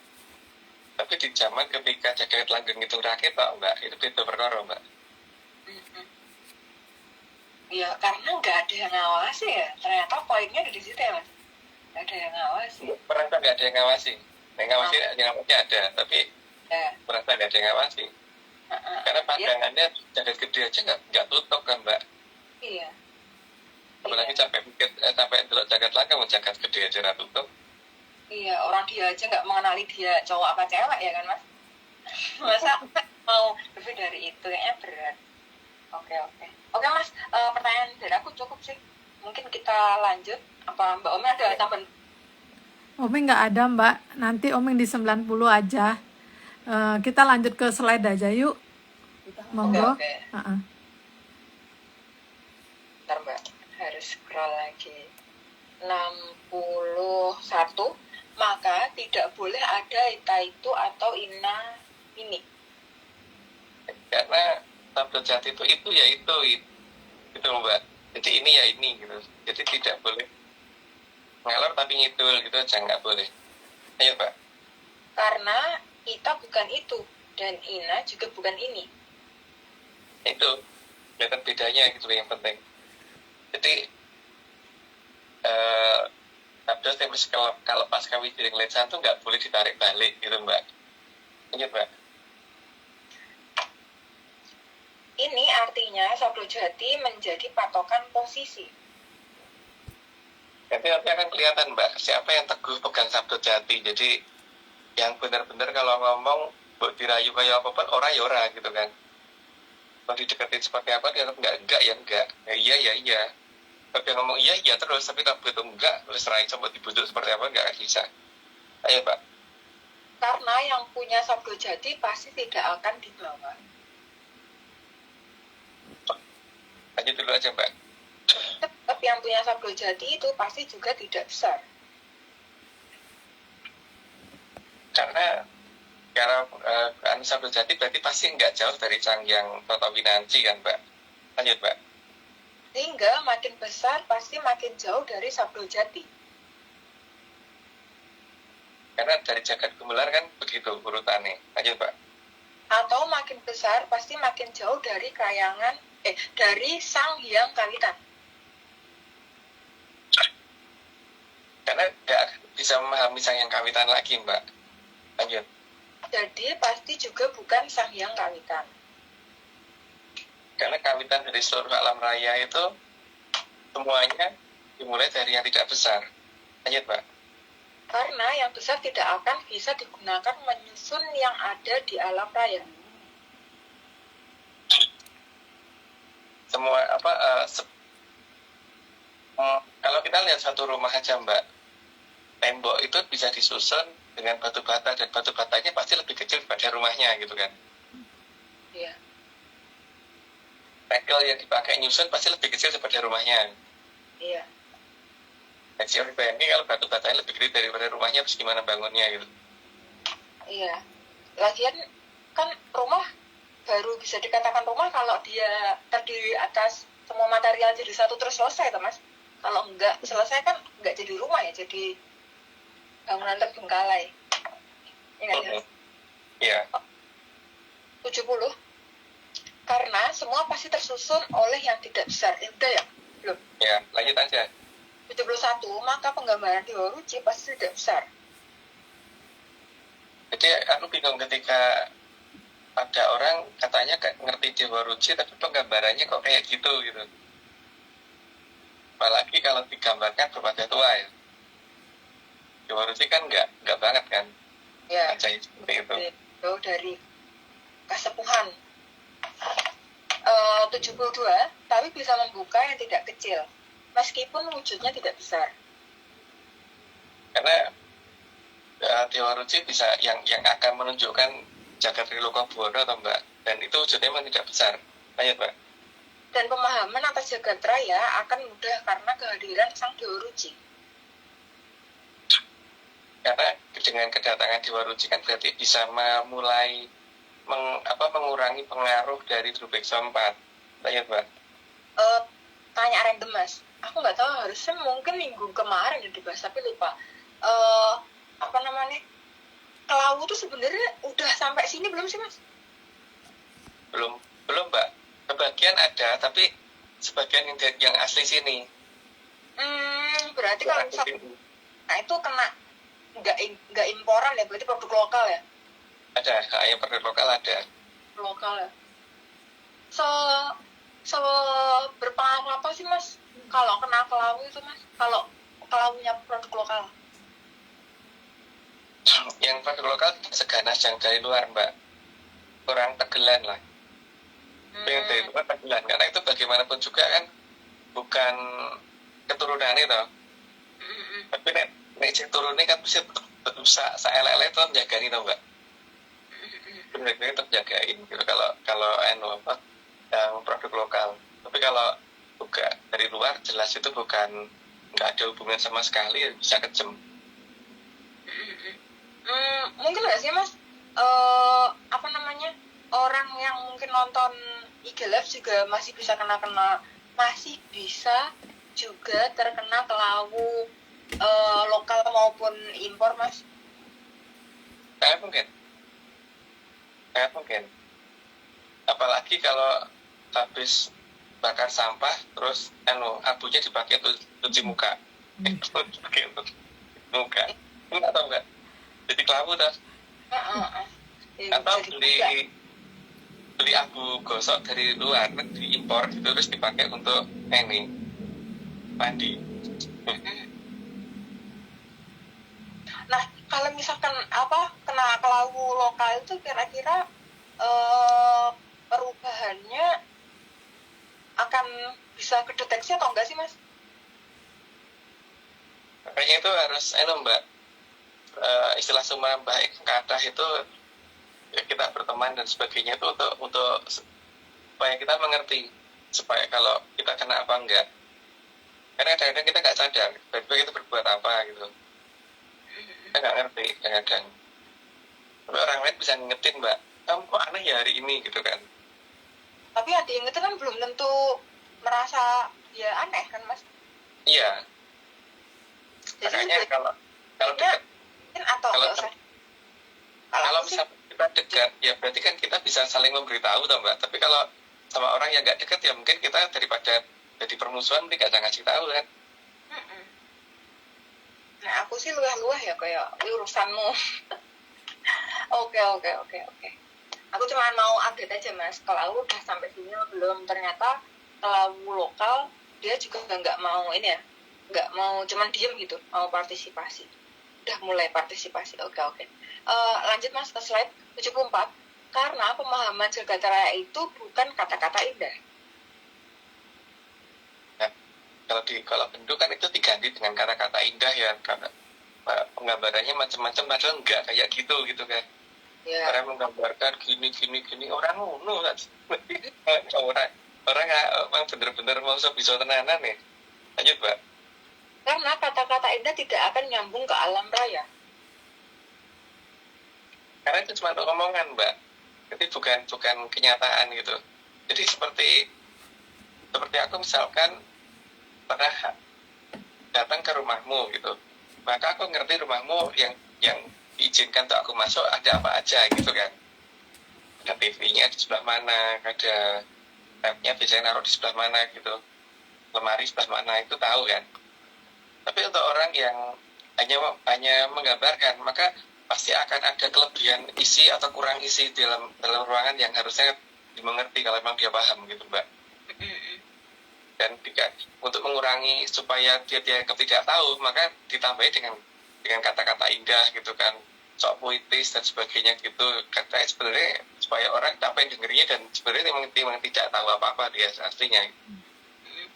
Tapi di zaman ketika Jagat Langgeng itu rakyat Pak Mbak, itu beda perkara Mbak. Ya karena nggak ada yang ngawasi ya. Ternyata poinnya ada di situ ya Mas. Nggak ada yang ngawasi. Merasa nggak ada yang ngawasi. Yang ngawasi ada, tapi merasa nggak ada yang ngawasi. Karena pandangannya Jagat Gede aja nggak tutup kan Mbak. Iya. Apalagi sampai delok Jagat Langgeng, Jagat Gede aja nggak tutup. Iya, orang dia aja nggak mengenali dia cowok apa cewek ya kan Mas? Masa mau lebih dari itu, kayaknya berat. Oke Mas, pertanyaan dari aku cukup sih. Mungkin kita lanjut. Apa Mbak Omi ada tambahan? Omeng nggak ada Mbak, nanti Omeng di 90 aja. Kita lanjut ke slide aja yuk. Monggo. Oke. Bentar Mbak, harus scroll lagi. 61. Maka tidak boleh ada ita itu atau ina ini. Karena tabel jati itu ya itu gitu Mbak. Jadi ini ya ini gitu. Jadi tidak boleh ngalor tapi ngidul gitu aja, nggak boleh. Ayo Pak. Karena ita bukan itu dan ina juga bukan ini. Itu kelihatan bedanya gitu yang penting. Jadi sabda tempus kalau pas kami piring lecan tuh nggak boleh ditarik balik gitu Mbak. Ingat Mbak? Ini artinya sabdo jati menjadi patokan posisi. Nanti akan kelihatan Mbak, siapa yang teguh pegang sabdo jati. Jadi yang benar-benar kalau ngomong buat dirayu kayak apapun orang ya orang gitu kan. Mau dideketin seperti apa dia enggak ya enggak. Ya iya. Tapi yang ngomong iya terus, tapi kalau begitu enggak, terus serai coba dibujuk seperti apa enggak akan bisa. Ayo Mbak. Karena yang punya sabdo jati pasti tidak akan dibawa. Lanjut dulu aja Mbak. Tetap yang punya sabdo jati itu pasti juga tidak besar. Karena sabdo jati berarti pasti enggak jauh dari Cangyang Toto Winanci kan Mbak. Lanjut Mbak. Sehingga makin besar pasti makin jauh dari sabdo jati. Karena dari jagat gumelar kan begitu urutannya. Lanjut Mbak. Atau makin besar pasti makin jauh dari dari Sang Hyang Kawitan. Karena nggak bisa memahami Sang Hyang Kawitan lagi Mbak. Lanjut. Jadi pasti juga bukan Sang Hyang Kawitan. Karena kawitan dari seluruh alam raya itu semuanya dimulai dari yang tidak besar. Lanjut Mbak. Karena yang besar tidak akan bisa digunakan menyusun yang ada di alam raya. Semua kalau kita lihat satu rumah aja Mbak, tembok itu bisa disusun dengan batu bata dan batu batanya pasti lebih kecil daripada rumahnya gitu kan. Iya. Tegel yang dipakai nyusun pasti lebih kecil daripada rumahnya. Iya. Jadi orang bayangin kalau batu batanya lebih gede daripada rumahnya, terus gimana bangunnya gitu. Iya. Lagian kan rumah baru bisa dikatakan rumah kalau dia terdiri atas semua material jadi satu terus selesai, Mas. Kalau enggak selesai kan enggak jadi rumah ya, jadi bangunan terbengkalai. Ingat ya? Iya. 70. Karena semua pasti tersusun oleh yang tidak besar. Udah ya? Belum. Ya, lanjut aja. 71, maka penggambaran Dewa Ruci pasti tidak besar. Jadi aku bingung ketika ada orang katanya ngerti Dewa Ruci tapi penggambarannya kok kayak gitu. Apalagi kalau digambarkan berpada tua ya. Dewa Ruci kan nggak banget kan. Ya. Ajaib seperti itu. Jauh dari kesepuhan. 72, tapi bisa membuka yang tidak kecil, meskipun wujudnya tidak besar. Karena Dewa Ruci bisa yang akan menunjukkan jagat Triloka Buwana atau Mbak, dan itu wujudnya memang tidak besar. Lanjut Mbak. Dan pemahaman atas jagat raya akan mudah karena kehadiran Sang Dewa Ruci. Karena dengan kedatangan Dewa Ruci kan berarti bisa memulai mengurangi pengaruh dari Drubeksa 4. Lanjut Mbak. Tanya random Mas, aku nggak tahu, harusnya mungkin minggu kemarin udah dibahas tapi lupa. Kelawu tuh sebenarnya udah sampai sini belum sih Mas? Belum Mbak. Sebagian ada, tapi sebagian yang asli sini. Berarti kalau nah itu kena nggak imporan ya, berarti produk lokal ya? Ada, yang produk lokal ada. Lokal ya. So berpengaruh apa sih Mas kalau kena kelawu itu Mas? Kalau kelawunya produk lokal? Yang produk lokal seganas yang dari luar Mbak. Kurang tegelan lah. Yang dari luar tegelan, karena itu bagaimanapun juga kan bukan keturunan itu. Tapi nek turunnya kan bisa saelele itu menjagain tau Mbak. Benar-benar terjagain gitu kalau yang produk lokal. Tapi kalau buka dari luar jelas itu bukan, nggak ada hubungan sama sekali, bisa kejem. Mungkin nggak sih Mas orang yang mungkin nonton IG Live juga masih bisa masih bisa juga terkena kelawu lokal maupun impor Mas? Kayak mungkin. Apalagi kalau habis bakar sampah terus abunya dipakai cuci muka. Gitu. Enggak tahu enggak. Jadi kelabu tas. Ya, Atau bisa beli dibuka. beli abu gosok dari luar negeri impor gitu terus dipakai untuk ini mandi. Nah, kalau misalkan kena kelabu lokal itu kira-kira perubahannya akan bisa kedeteksi atau enggak sih, Mas? Makanya itu harus mbak, istilah Sunda baik kata itu ya, kita berteman dan sebagainya itu untuk supaya kita mengerti, supaya kalau kita kena apa enggak, karena kadang-kadang kita nggak sadar tiba-tiba kita berbuat apa gitu, kita nggak ngerti kadang-kadang. Tapi orang lain bisa ngingetin, mbak, kamu kok aneh ya hari ini gitu kan. Tapi ada yang itu kan belum tentu merasa dia aneh kan, Mas? Iya, Jadi makanya kalau sebaiknya dekat, atau kalau enggak usah. kalau Aku sih misalnya kita dekat ya berarti kan kita bisa saling memberitahu toh mbak. Tapi kalau sama orang yang nggak dekat ya mungkin kita daripada jadi permusuhan mending nggak usah ngasih tahu kan. mm-mm. Nah, aku sih luah-luah ya kayak urusanmu. Oke. Aku cuma mau update aja, Mas. Kalau aku udah sampai sini belum, ternyata kelabu lokal dia juga nggak mau ini ya, nggak mau cuman diem gitu, mau partisipasi. Udah mulai partisipasi. Oke. Lanjut, Mas, ke slide 74. Karena pemahaman jagat raya itu bukan kata-kata indah. Kalau bentuk kan itu diganti dengan kata-kata indah ya, karena penggambarannya macam-macam padahal nggak kayak gitu kan. Ya. Orang menggambarkan gini orang ngono kan. orang emang bener-bener mau bisa tenanan nih. Lanjut, mbak. Karena kata-kata indah tidak akan nyambung ke alam raya. Karena itu cuma untuk omongan, mbak. Jadi bukan kenyataan gitu. Jadi seperti aku misalkan pernah datang ke rumahmu gitu, maka aku ngerti rumahmu yang diizinkan untuk aku masuk ada apa aja gitu kan. Ada TV-nya di sebelah mana, ada tabnya biasanya naruh di sebelah mana gitu, lemari sebelah mana, itu tahu kan. Tapi untuk orang yang hanya menggambarkan, maka pasti akan ada kelebihan isi atau kurang isi dalam ruangan yang harusnya dimengerti kalau memang dia paham gitu, mbak. Dan untuk mengurangi supaya dia tidak tahu, maka ditambahi dengan kata-kata indah gitu kan, sok puitis dan sebagainya gitu. Katanya sebenarnya supaya orang capek dengerinya dan sebenarnya memang tidak tahu apa-apa dia aslinya.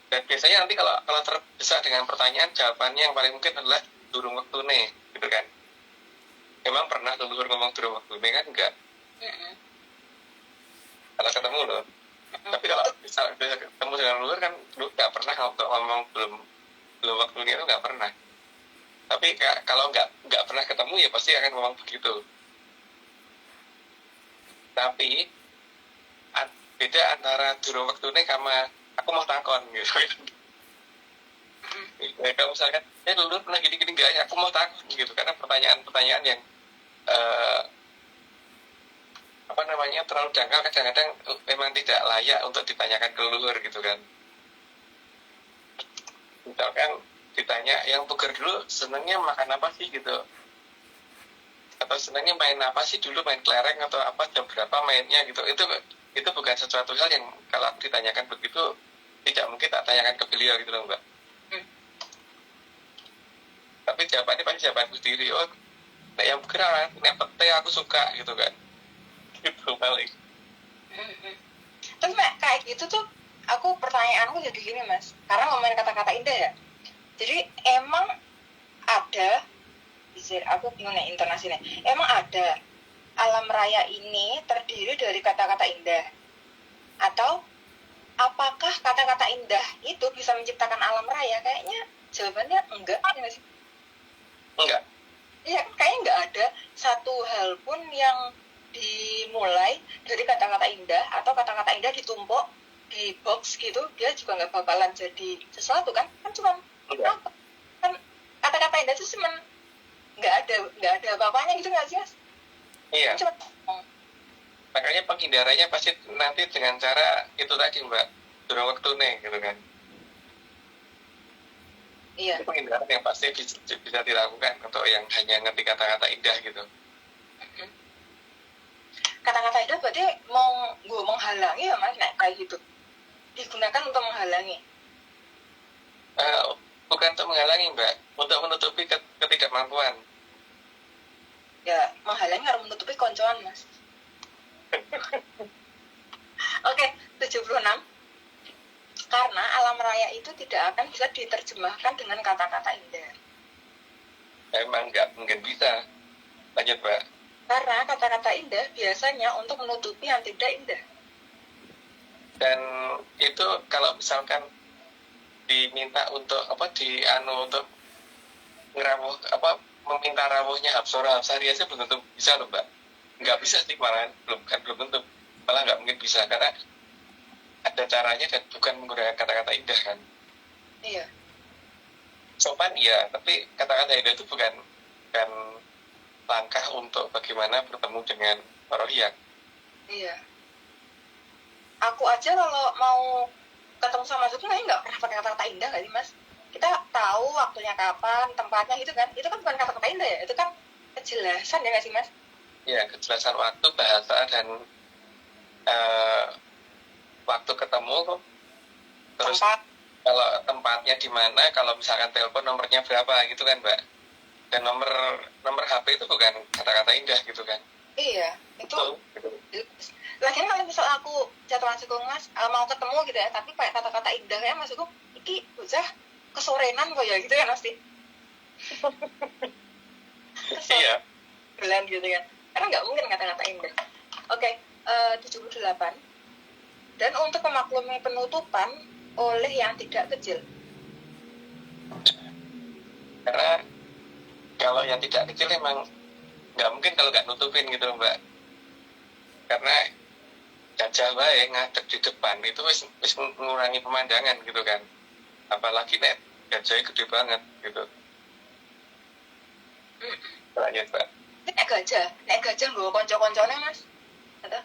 Dan biasanya nanti kalau terdesak dengan pertanyaan, jawabannya yang paling mungkin adalah durung waktu nih gitu kan. Memang pernah leluhur ngomong durung waktu nih kan? Enggak. Kalau ketemu loh. Tapi kalau misalnya ketemu dengan leluhur kan nggak pernah untuk ngomong belum waktunya, itu nggak pernah. Tapi kalau nggak pernah ketemu ya pasti akan ngomong begitu. Tapi beda antara durung waktunya sama aku mau takon gitu. Ya, kalau misalkan leluhur pernah gini nggak ya, aku mau takon gitu, karena pertanyaan yang terlalu dangkal kadang-kadang memang tidak layak untuk ditanyakan ke leluhur gitu kan. Misalkan ditanya yang tuker dulu senengnya makan apa sih gitu, atau senengnya main apa sih dulu, main kelereng atau apa, jam berapa mainnya gitu, itu bukan sesuatu hal yang kalau aku ditanyakan begitu tidak mungkin tak tanyakan ke beliau gitu loh, mbak. Tapi jawabannya pasti jawabanku sendiri. Oh, yang bergerak, yang pete aku suka gitu kan. Gitu paling. Terus kayak gitu tuh, aku pertanyaanku jadi gini, Mas, karena ngomongin kata-kata indah ya, jadi emang ada, aku bingung nih intonasinya, emang ada alam raya ini terdiri dari kata-kata indah, atau apakah kata-kata indah itu bisa menciptakan alam raya? Kayaknya jawabannya enggak sih? Enggak. Iya, kayaknya enggak ada satu hal pun yang dimulai dari kata-kata indah, atau kata-kata indah ditumpuk di box gitu, dia juga nggak bakalan jadi sesuatu kan cuma apa kan, kata-kata indah itu cuma nggak ada apa-apanya gitu nggak sih, Mas? Iya. Cuma Makanya penghindarannya pasti nanti dengan cara itu tadi, mbak, durung waktu nih gitu kan. Iya. Itu penghindaran yang pasti bisa dilakukan untuk yang hanya ngerti kata-kata indah gitu. Kata-kata indah berarti mau gue menghalangi ya mas, kayak gitu digunakan untuk menghalangi. Bukan untuk menghalangi mbak, untuk menutupi ketidakmampuan. Ya menghalangi harus menutupi koncoan mas. Oke, 76. Karena alam raya itu tidak akan bisa diterjemahkan dengan kata-kata indah. Emang nggak mungkin bisa. Lanjut mbak. Karena kata-kata indah biasanya untuk menutupi yang tidak indah. Dan itu kalau misalkan diminta untuk untuk ngerawuh meminta rawuhnya Hapsora Hapsari aja belum tentu bisa loh mbak. Nggak bisa sih malah belum tentu, malah nggak mungkin bisa karena ada caranya dan bukan menggunakan kata-kata indah kan. Iya. Sopan iya, tapi kata-kata indah itu bukan langkah untuk bagaimana bertemu dengan rohiyah. Iya. Aku aja kalau mau ketemu sama Zuki nggak pernah pakai kata-kata indah nggak sih mas? Kita tahu waktunya kapan, tempatnya itu kan bukan kata-kata indah ya, itu kan kejelasan ya nggak sih mas? Ya, kejelasan waktu, bahasa, dan waktu ketemu, terus Tempat. kalau tempatnya di mana, kalau misalkan telepon nomornya berapa gitu kan mbak, dan nomor HP itu bukan kata-kata indah gitu kan. Iya, itu. Gitu. Lagian kalau misal aku jatuh mas Agung mas mau ketemu gitu ya, tapi pakai kata-kata indah ya mas Agung, iki bocah kesorenan kok ya gitu ya pasti. Iya. Bulan gitu kan, karena nggak mungkin kata-kata indah. Oke, 78. Dan untuk memaklumi penutupan oleh yang tidak kecil. Karena kalau yang tidak kecil emang nggak mungkin kalau nggak nutupin gitu mbak. Karena gajah bae ngadeg di depan itu wis mengurangi pemandangan gitu kan. Apalagi nek gajahnya gede banget gitu. Lanjut mbak. Nek gajah gue konco-konconya mas. Ada?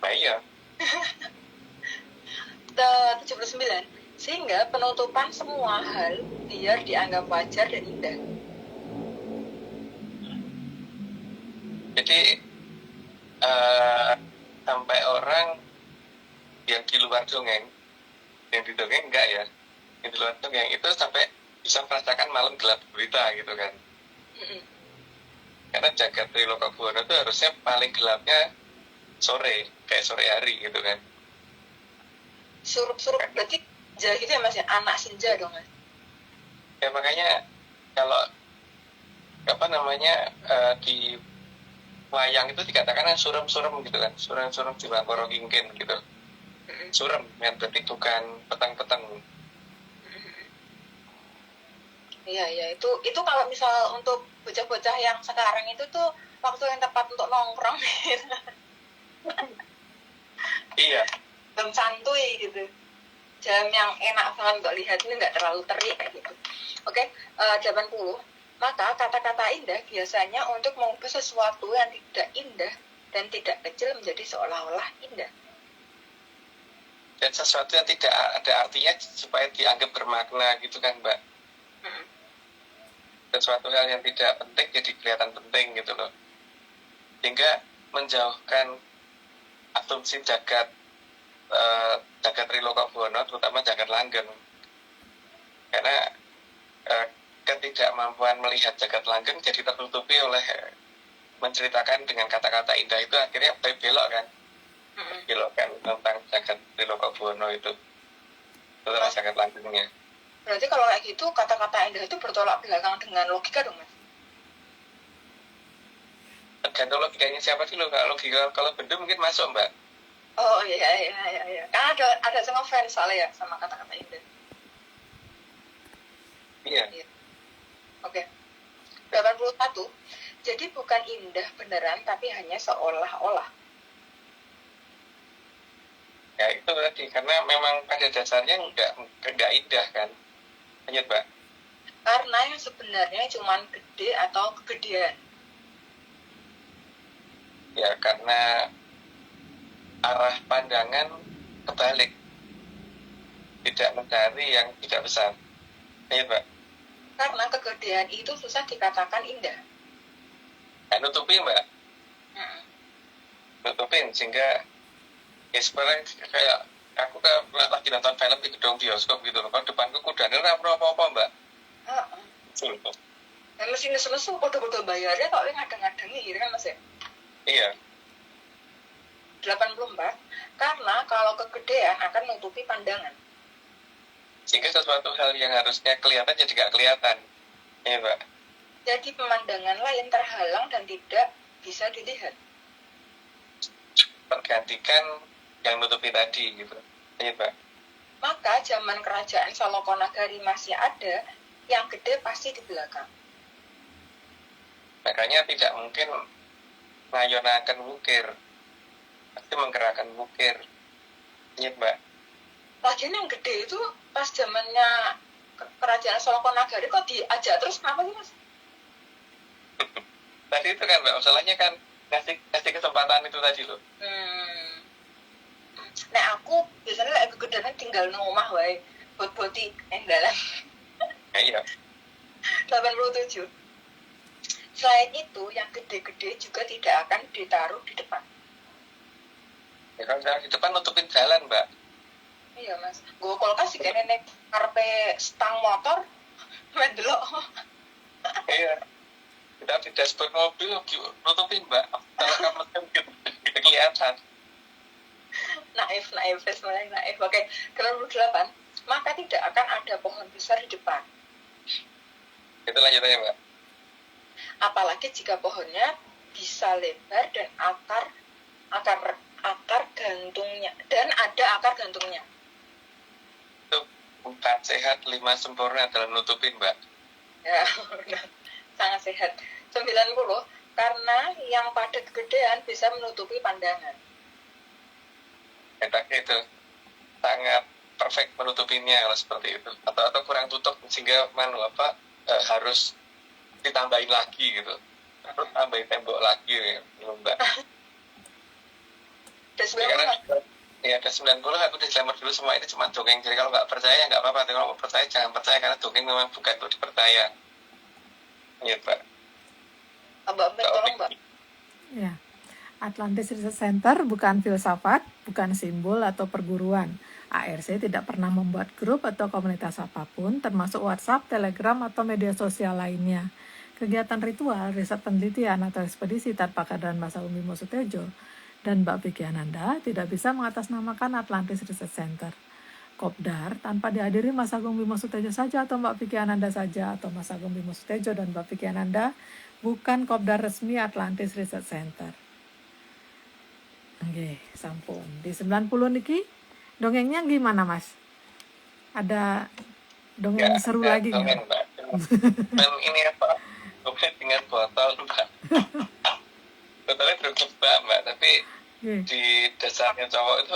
Nah iya. 79. Sehingga penutupan semua hal biar dianggap wajar dan indah. Jadi sampai orang yang di luar dongeng, yang di dongeng enggak ya, yang di luar dongeng itu sampai bisa merasakan malam gelap gulita gitu kan. Karena jagat Trilokabuana itu harusnya paling gelapnya sore, kayak sore hari gitu kan. Surup-surup berarti senja gitu ya mas ya, anak senja dong mas. Ya makanya kalau di wayang itu dikatakan kan surem-surem gitu kan, surem-surem di Bangkoro Kingkin gitu. Surem, ya berarti bukan petang-petang. Iya, itu kalau misal untuk bocah-bocah yang sekarang itu tuh waktu yang tepat untuk nongkrong gitu. Iya. Jam santuy gitu, jam yang enak banget untuk lihat, ini nggak terlalu terik kayak gitu. Oke, 80. Maka kata-kata indah biasanya untuk mengubah sesuatu yang tidak indah dan tidak kecil menjadi seolah-olah indah. Dan sesuatu yang tidak ada artinya supaya dianggap bermakna gitu kan mbak. Sesuatu hal yang tidak penting jadi kelihatan penting gitu loh, sehingga menjauhkan asumsi jagat Trilokabuana, terutama jagat langgeng. Karena ketidakmampuan melihat jagat langgeng jadi tertutupi oleh menceritakan dengan kata-kata indah itu, akhirnya belok kan. Belok kan tentang jagat Trilokabuana itu, terutama jagat langgengnya. Berarti kalau kayak gitu kata-kata indah itu bertolak belakang dengan logika dong mas? Tergantung logikanya siapa dulu. Kalau benda mungkin masuk mbak. Oh iya. Karena ada sama fans soalnya ya sama kata-kata indah. Iya. Oke. 81. Jadi bukan indah beneran tapi hanya seolah-olah. Ya itu tadi, karena memang pada dasarnya nggak indah kan. Lanjut mbak. Karena yang sebenarnya cuma gede atau kegedean. Ya karena arah pandangan kebalik, tidak mencari yang tidak besar. Iya Mbak. Karena kegedean itu susah dikatakan indah. Nutupi Mbak, Mm-mm. nutupin sehingga ya sebenarnya kayak aku kan lagi nonton film di gedung bioskop gitu loh. Kalau depanku kudanya ora apa-apa Mbak. Heeh. Betul. Dan mesti nesu-nesu podo-podo bayarnya kok ngadeng-ngadengi gitu kan Mas ya. Iya. 84. Karena kalau kegedean akan menutupi pandangan. Sehingga sesuatu hal yang harusnya kelihatan jadi nggak kelihatan. Iya Mbak. Jadi pemandangan lain terhalang dan tidak bisa dilihat. Tergantikan yang nutupi tadi gitu. Iya Mbak. Maka zaman kerajaan Salokonagari masih ada, yang gede pasti di belakang. Makanya tidak mungkin ngayonakan wukir. Pasti menggerakkan wukir. Iya Mbak. Lagian yang gede itu pas zamannya kerajaan Salokonagari kok diajak terus kenapa sih Mas? Tadi itu kan Mbak, masalahnya kan kasih kesempatan itu tadi loh. Nah aku biasanya lek kegedean tinggal nang omah wae, bot-boti endalan. Iya. 87. Selain itu, yang gede-gede juga tidak akan ditaruh di depan. Ya, kalau di depan nutupin jalan Mbak. Iya Mas, gue kulkas sih kayaknya nek karpe stang motor, mendelok. Iya. Kita di dashboard mobil nutupin Mbak. Kalau kamu kan gitu kelihatan. Naif, mulai naif. Oke, 88. Maka tidak akan ada pohon besar di depan. Itu lanjutannya Mbak. Apalagi jika pohonnya bisa lebar dan akar gantungnya dan ada akar gantungnya. Itu 4 sehat 5 sempurna dalam nutupin Mbak. Ya, sangat sehat. 90. Karena yang pada kegedean bisa menutupi pandangan. Enaknya itu sangat perfect menutupinnya kalau seperti itu. Atau kurang tutup sehingga harus ditambahin lagi gitu. Terus tambahin tembok lagi ya, Mbak. Dan Ya, ada 90 aku disclaimer dulu semua ini cuma dongeng. Jadi kalau nggak percaya nggak apa-apa. Tapi kalau mau percaya jangan percaya karena dongeng memang bukan untuk dipercaya. Iya Pak. Mbak tolong Mbak. Ya. Atlantis Research Center bukan filsafat, bukan simbol atau perguruan. ARC tidak pernah membuat grup atau komunitas apapun, termasuk WhatsApp, Telegram, atau media sosial lainnya. Kegiatan ritual, riset penelitian, atau ekspedisi tanpa kehadiran Mas Agung Bimo Sutejo dan Mbak Vicky Ananda tidak bisa mengatasnamakan Atlantis Research Center. Kopdar tanpa dihadiri Mas Agung Bimo Sutejo saja atau Mbak Vicky Ananda saja atau Mas Agung Bimo Sutejo dan Mbak Vicky Ananda bukan kopdar resmi Atlantis Research Center. Oke, sampun. Di 90 niki dongengnya gimana Mas? Ada dongeng seru lagi nggak? Dongeng Mbak. Dan ini apa? Dongeng dengan botol Mbak. Botolnya berkebak Mbak, tapi di dasarnya cowok itu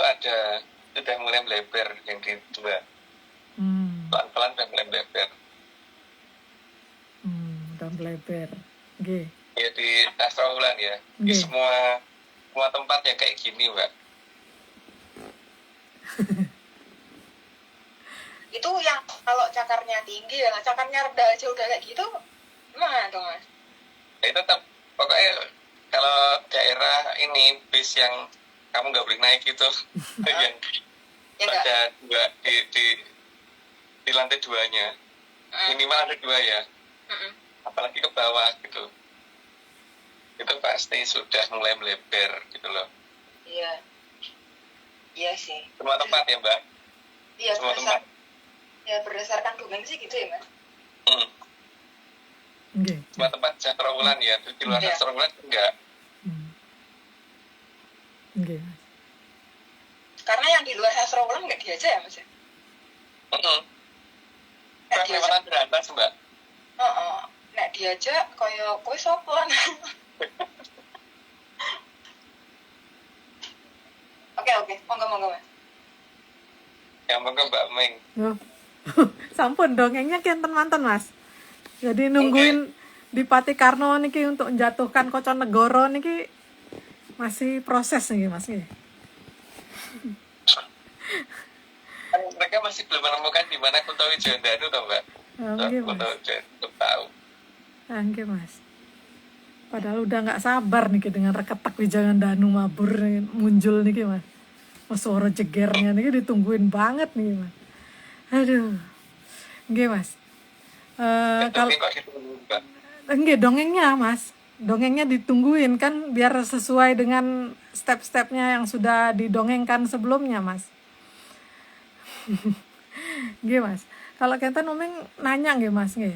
sudah mulai melebar yang di dua. Pelan-pelan sudah mulai melebar. Udah melebar. Oke. Ya di Astrobulan ya. Di semua tempat ya kayak gini Mbak. Itu yang kalau cakarnya tinggi ya, cakarnya rendah aja udah kayak gitu, gimana dong Mas? Ya tetap pokoknya kalau daerah ini bis yang kamu nggak boleh naik itu yang ada dua di lantai 2-nya minimal ada 2 ya, apalagi ke bawah gitu, itu pasti sudah mulai melebar gitu loh. Iya sih. Semua tempat ya Mbak. Iya, semua tempat. Ya berdasarkan dongeng sih gitu ya Mas. Semua tempat Sastrobulan ya, terus di luar Sastrobulan enggak. Karena yang di luar Sastrobulan nggak diajak ya Mas ya? Kan lewatan beratas Mbak. Nek diajak kaya kowe sapa lan. Oke, monggo Mas. Yang monggo Mbak Meng. Sampun dongengnya kinten manten Mas. Jadi nungguin di Pati Karno niki untuk menjatuhkan Koconegoro niki masih proses nih Mas nih. Mereka masih belum menemukan di mana Kunto Wijoyo itu toh Mbak. Oke, untuk Mas. untuk tahu. Oke, Mas. Padahal udah nggak sabar nih dengan reketak Wijangan Danu mabur nih, muncul nih Mas. Mas suara jegernya nih ditungguin banget nih Mas. Aduh. Oke, Mas. Tapi Kalau kok gitu Mbak? enggak dongengnya Mas. Dongengnya ditungguin kan biar sesuai dengan step-stepnya yang sudah didongengkan sebelumnya Mas. Nggih Mas. Kalau kenten Uming nanya nggih Mas nggih.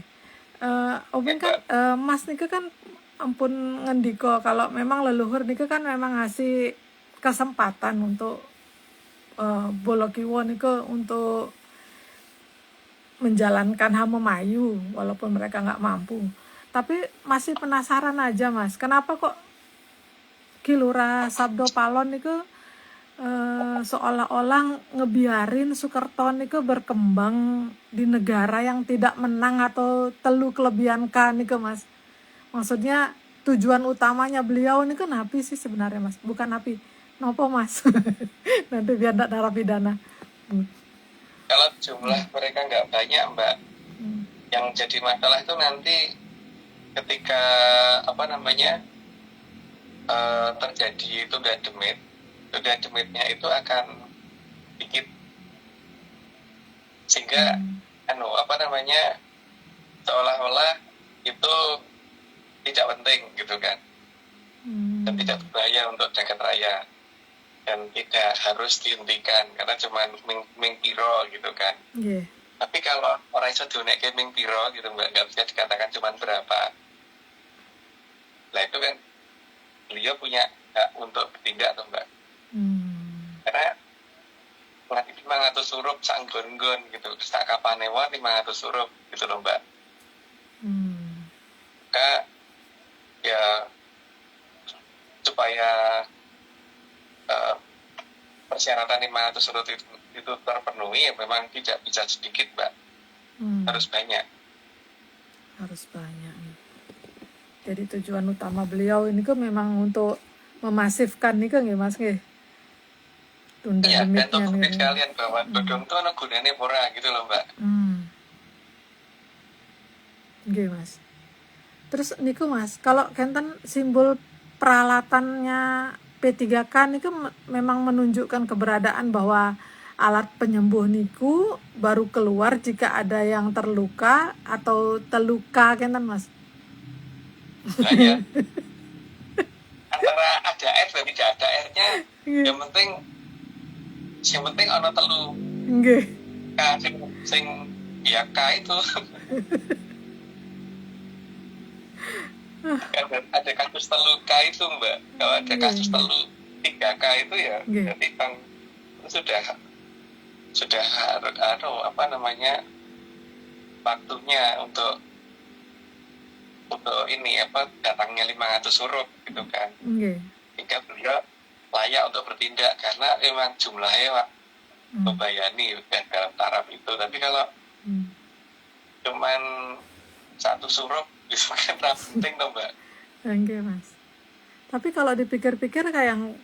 Uming kan Mas niku kan ampun ngendika kalau memang leluhur niku kan memang ngasih kesempatan untuk Bolo Kiwo niku untuk menjalankan Hamemayu walaupun mereka nggak mampu. Tapi masih penasaran aja Mas, kenapa kok Ki Lurah Sabdo Palon niku seolah-olah ngebiarin Sukerto niku berkembang di negara yang tidak menang atau telu kelebihan kan niku Mas. Maksudnya tujuan utamanya beliau niku napi sih sebenarnya Mas, bukan napi. Nopo Mas? Nanti biar ndak narapidana. Kalau jumlah mereka nggak banyak Mbak, Hmm. yang jadi masalah itu nanti ketika apa namanya terjadi tunda demitnya itu akan dikit, sehingga apa namanya seolah-olah itu tidak penting gitu kan, dan tidak berbahaya untuk jagat raya dan tidak harus dihentikan karena cuma ming piro gitu kan. Yeah. Tapi kalau orang iso dionekke ming piro gitu Mbak, nggak bisa dikatakan cuma berapa. Nah itu kan beliau punya hak untuk bertindak tuh Mbak. Karena nanti 500 huruf sak nggon-nggon gitu, sak kapane wae 500 huruf gitu loh Mbak. Maka ya supaya persyaratan 500 huruf itu terpenuhi ya memang tidak bisa sedikit Mbak, harus banyak. Harus banyak. Jadi tujuan utama beliau ini kan memang untuk memasifkan nih kan Mas nggih. Tunda Iya, dan demitnya untuk bukti nih. kalian bahwa godong itu ana gunane ora gitu loh Mbak. Nggih Mas. Terus niku Mas, kalau kenten simbol peralatannya P3K niku memang menunjukkan keberadaan bahwa alat penyembuh niku baru keluar jika ada yang terluka atau terluka kenten Mas. Nah, ya. Antara ada R dan tidak ada R-nya, yang penting ana telu. Nggih. K sing ya K itu. Ada kasus telu K itu Mbak. Kalau ada kasus telu 3K itu ya berarti kan sudah apa namanya waktunya untuk ini apa datangnya 500 huruf gitu kan. Sehingga beliau layak untuk bertindak karena memang jumlahnya membayani udah dalam taraf itu. Tapi kalau cuman satu huruf itu kan penting dong Mbak. Oke Mas. Tapi kalau dipikir-pikir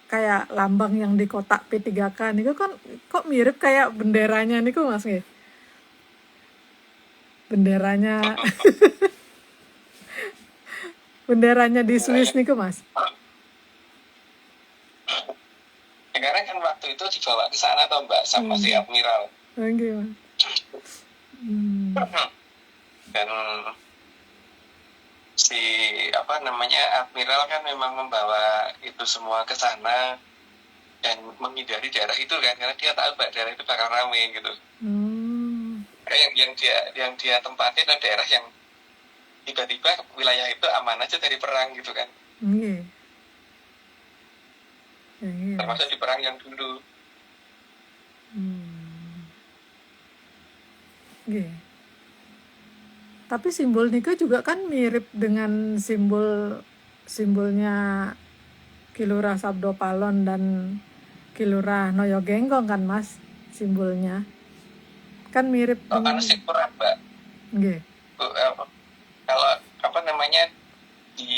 kayak lambang yang di kotak P3K niku kan kok mirip kayak benderanya niku Mas nggih. Benderanya di Swiss niku Mas. Karena kan waktu itu dibawa ke sana toh Mbak sama si Admiral. Oke Mas. Dan si apa namanya Admiral kan memang membawa itu semua ke sana dan menghindari daerah itu kan karena dia tahu Mbak daerah itu bakal ramai gitu. Kayak yang dia tempatin adalah daerah yang tiba-tiba wilayah itu aman aja dari perang gitu kan. Termasuk di perang yang dulu. Tapi simbol niku juga kan mirip dengan simbolnya Ki Lurah Sabdo Palon dan Ki Lurah Noyo Genggong kan Mas, simbolnya. Kan mirip dengan sing kurang Mbak. Nggih. Kalau apa namanya di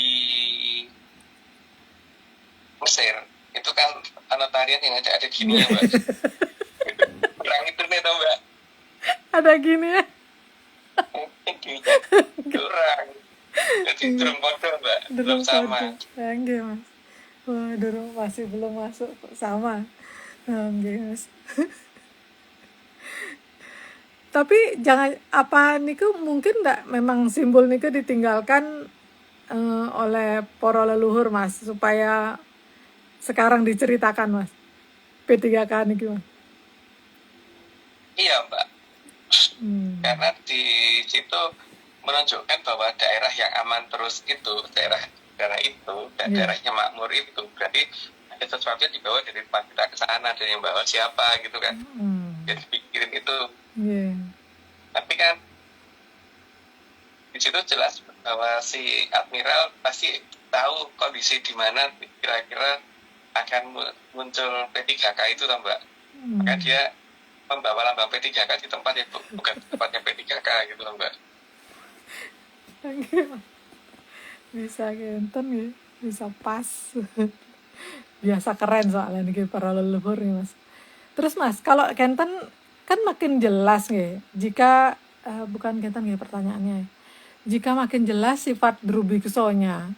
Mesir itu kan anotarian yang ada gini ya Mbak. Kurang itu nih toh Mbak. Ada gini ya. Iya, kurang. Jadi durung podo mbak, belum sama. Nggih Mas. Wah, durung masih belum masuk kok sama. Nggih Mas. Tapi jangan apa niku mungkin ndak memang simbol niku ditinggalkan oleh para leluhur Mas supaya sekarang diceritakan Mas. P3K niki Mas. Iya mbak, Hmm. karena di situ menunjukkan bahwa daerah yang aman terus itu daerah itu dan Iya. daerahnya makmur itu berarti ada sesuatu yang dibawa dari tempat kita ke sana dan yang bawa siapa gitu kan. Jadi pikirin itu. Iya. Tapi kan di situ jelas bahwa si admiral pasti tahu kondisi di mana kira-kira akan muncul P3K itu toh mbak. Maka dia membawa lambang P3K di tempat yang bukan tempatnya P3K gitu loh mbak. Bisa genten ya, bisa pas. Biasa keren soalnya nih para leluhur nih Mas. Terus Mas, kalau Kenten kan makin jelas nih. Jika bukan Kenten nih pertanyaannya. Jika makin jelas sifat Drubiksonya,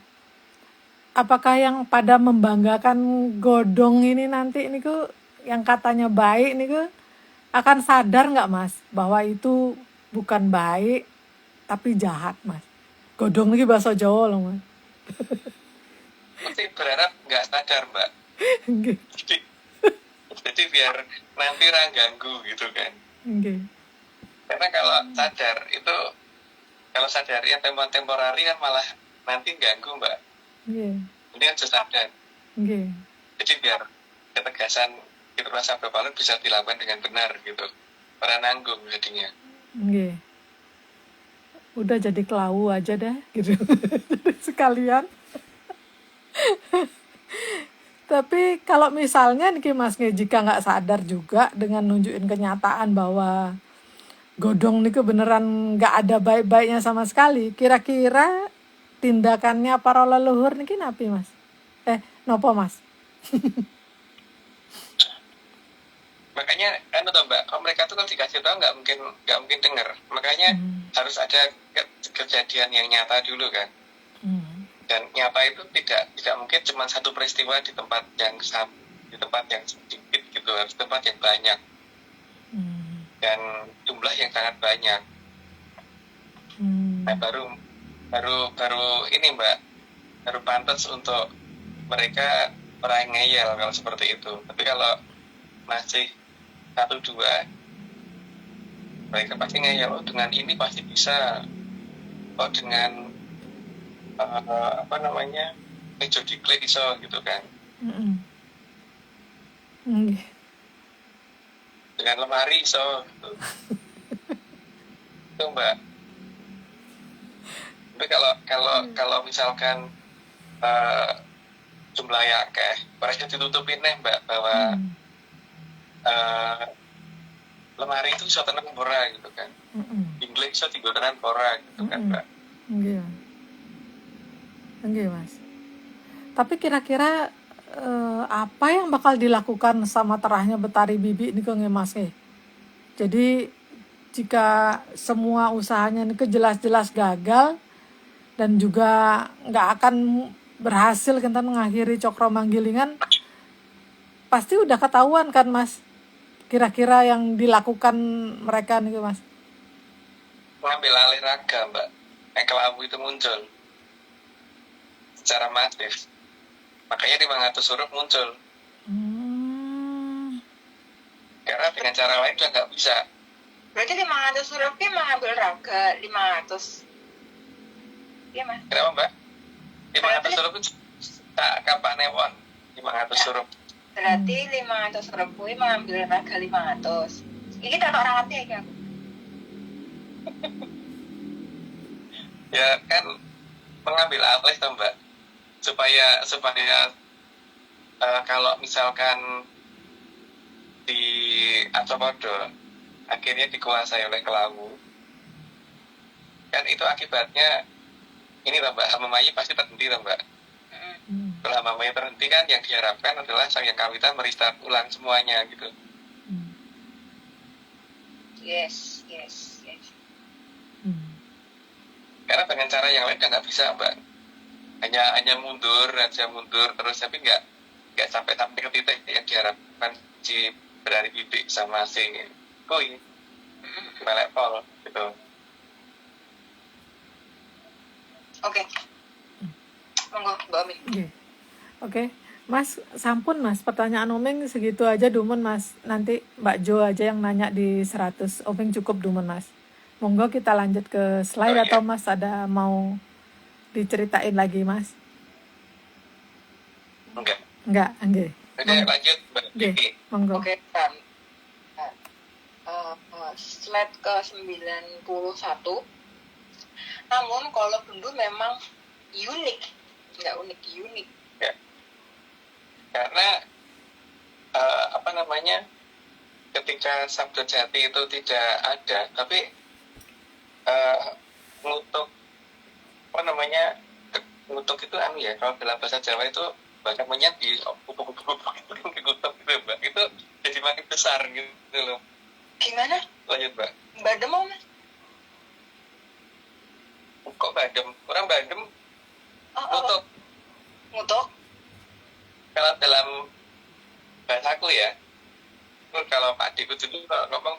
apakah yang pada membanggakan godong ini nanti ini yang katanya baik ini akan sadar nggak Mas bahwa itu bukan baik tapi jahat Mas. Godong ini bahasa Jawa loh Mas. Mesti berharap nggak sadar mbak. Nggih. Jadi biar nanti orang ganggu gitu kan. Nggih. Karena kalau sadar yang temporari kan malah nanti ganggu mbak. Nggih. Ini kan sadar. Nggih. Jadi biar ketegasan itu rasa berpaling bisa dilakukan dengan benar gitu. Para nanggung jadinya. Nggih. Udah jadi kelau aja dah gitu. Sekalian. Tapi kalau misalnya nih Mas jika nggak sadar juga dengan nunjukin kenyataan bahwa godong nih beneran nggak ada baik-baiknya sama sekali, kira-kira tindakannya para leluhur nih napi Mas? Nopo Mas? Makanya kan tuh mbak, kalau mereka tuh kalau dikasih tahu nggak mungkin dengar. Makanya harus ada kejadian yang nyata dulu kan. Dan nyata itu tidak mungkin cuma satu peristiwa di tempat yang sedikit gitu, harus tempat yang banyak dan jumlah yang sangat banyak. Nah, baru ini mbak, baru pantas untuk mereka orang ngeyel kalau seperti itu. Tapi kalau masih 1-2 mereka pasti ngeyel, dengan ini pasti bisa, dengan meja diklik iso gitu kan. Dengan lemari iso gitu. Itu mbak. Tapi kalau misalkan jumlah ya mereka ditutupin mbak bahwa lemari itu iso tenan ora gitu kan. Inggris iso tiga tenan ora gitu kan mbak. Enggak Mas. Tapi kira-kira apa yang bakal dilakukan sama terahnya Betari Bibi ini Mas Jadi jika semua usahanya ini jelas-jelas gagal dan juga nggak akan berhasil kita mengakhiri Cokro Manggilingan, pasti udah ketahuan kan Mas? Kira-kira yang dilakukan mereka nih Mas? Mengambil alih raga mbak, Kelawu itu muncul secara masif. Makanya 500 huruf muncul. Karena dengan cara lain udah nggak bisa. Berarti 500 huruf ini mengambil raga 500. Iya mas. Kenapa mbak? 500 huruf itu tak kapanewon 500 huruf. Berarti 500 huruf ini mengambil raga 500. Ini tak orang ngerti ya aku. Ya kan mengambil alih tuh mbak, supaya kalau misalkan di Acopodo akhirnya dikuasai oleh Kelawu, kan itu akibatnya ini mbak, Hamamayi pasti terhenti mbak. Kalau Hamamayi terhenti kan yang diharapkan adalah Sang Hyang Kawitan merestart ulang semuanya gitu. Yes. Karena dengan cara yang lain kan nggak bisa, Mbak. Hanya mundur terus, tapi nggak sampai ke titik yang diharapkan si berari bibik sama si koi level gitu. Oke. Monggo, Mbak Amin. Oke. Mas, sampun Mas, pertanyaan Omeng segitu aja dumun Mas. Nanti Mbak Jo aja yang nanya di 100. Omeng cukup dumun Mas. Monggo kita lanjut ke slide Oh, iya. atau Mas ada mau diceritain lagi Mas? Enggak, enggak. Oke, lanjut Mbak Oke, Vicky. monggo. Oke, kan. Slide ke 91. Namun kalau bendu memang unik. Nggak unik, unik. Ya. Karena ketika sabda jati itu tidak ada, tapi ngutuk itu ya, kalau dalam bahasa Jawa itu bahkan menyat di upuk-upuk dikutuk gitu, Mbak. Itu jadi makin besar gitu loh. Gimana? Lanjut, Mbak. Badem mau Mas? Kok badem? Orang badem ngutuk. Ngutuk? Kalau dalam bahasaku ya, kalau Pak Adi dulu kalau ngomong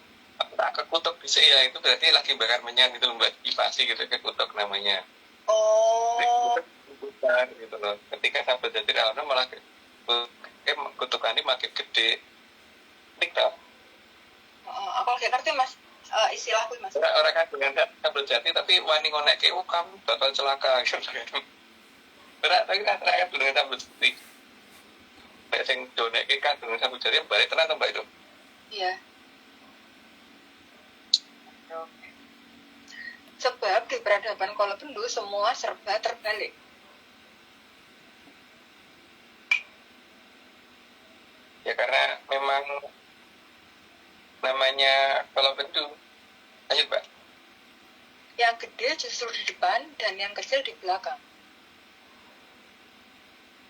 tak kekutuk bisa ya, itu berarti lagi bakar menyan gitu loh, Mbak. Dipasi gitu, kekutuk namanya. Oh. Kutukan gitu loh. Ketika sampai jadi dalamnya malah kutukannya makin gede. Tik tau. Aku lagi ngerti Mas. Istilahku Mas. Orang kan dengan sabda jati tapi wani ngonek kamu bakal celaka gitu. Berat tapi kan rakyat dengan sabda jati. Kayak yang donek kan dengan sabda jati balik tenang Mbak itu. Iya. Sebab di peradaban Kolobendu semua serba terbalik. Ya karena memang namanya Kolobendu. Lanjut, Pak. Yang gede justru di depan dan yang kecil di belakang.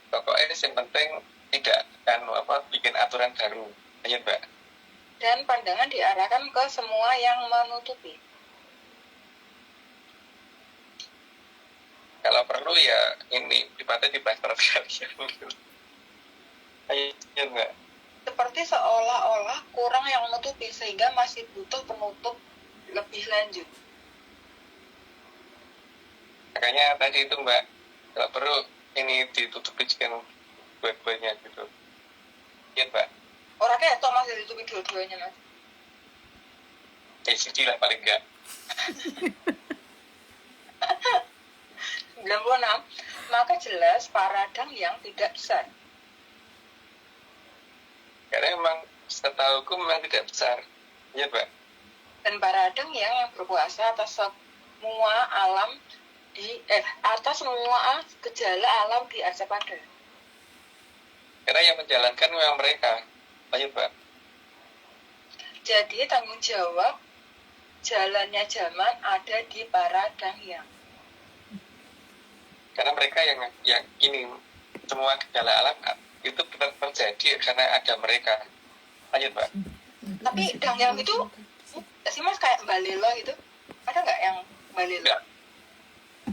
Pokoknya yang penting tidak bikin aturan baru. Lanjut, Pak. Dan pandangan diarahkan ke semua yang menutupi. Kalau perlu ya ini sifatnya dibahas perkalian. Ayo Mbak. Seperti seolah-olah kurang yang menutupi sehingga masih butuh penutup lebih lanjut. Makanya tadi itu Mbak, kalau perlu ini ditutupi sekian buat-buatnya gitu. Iya Mbak. Orangnya itu masih ditutupi dua-duanya Mas. Siji lah paling enggak. 96. Maka jelas paradang yang tidak besar. Karena memang setahuku memang tidak besar. Iya Mbak. Dan paradang yang berkuasa atas semua alam atas semua gejala alam di Arcapada. Karena yang menjalankan memang mereka. Lanjut Mbak. Jadi tanggung jawab jalannya zaman ada di paradang yang. Karena mereka yang ini semua gejala alam itu terjadi karena ada mereka. Lanjut Mbak. Tapi dangyang itu sih Mas kayak balelo gitu. Ada nggak yang balelo? Enggak.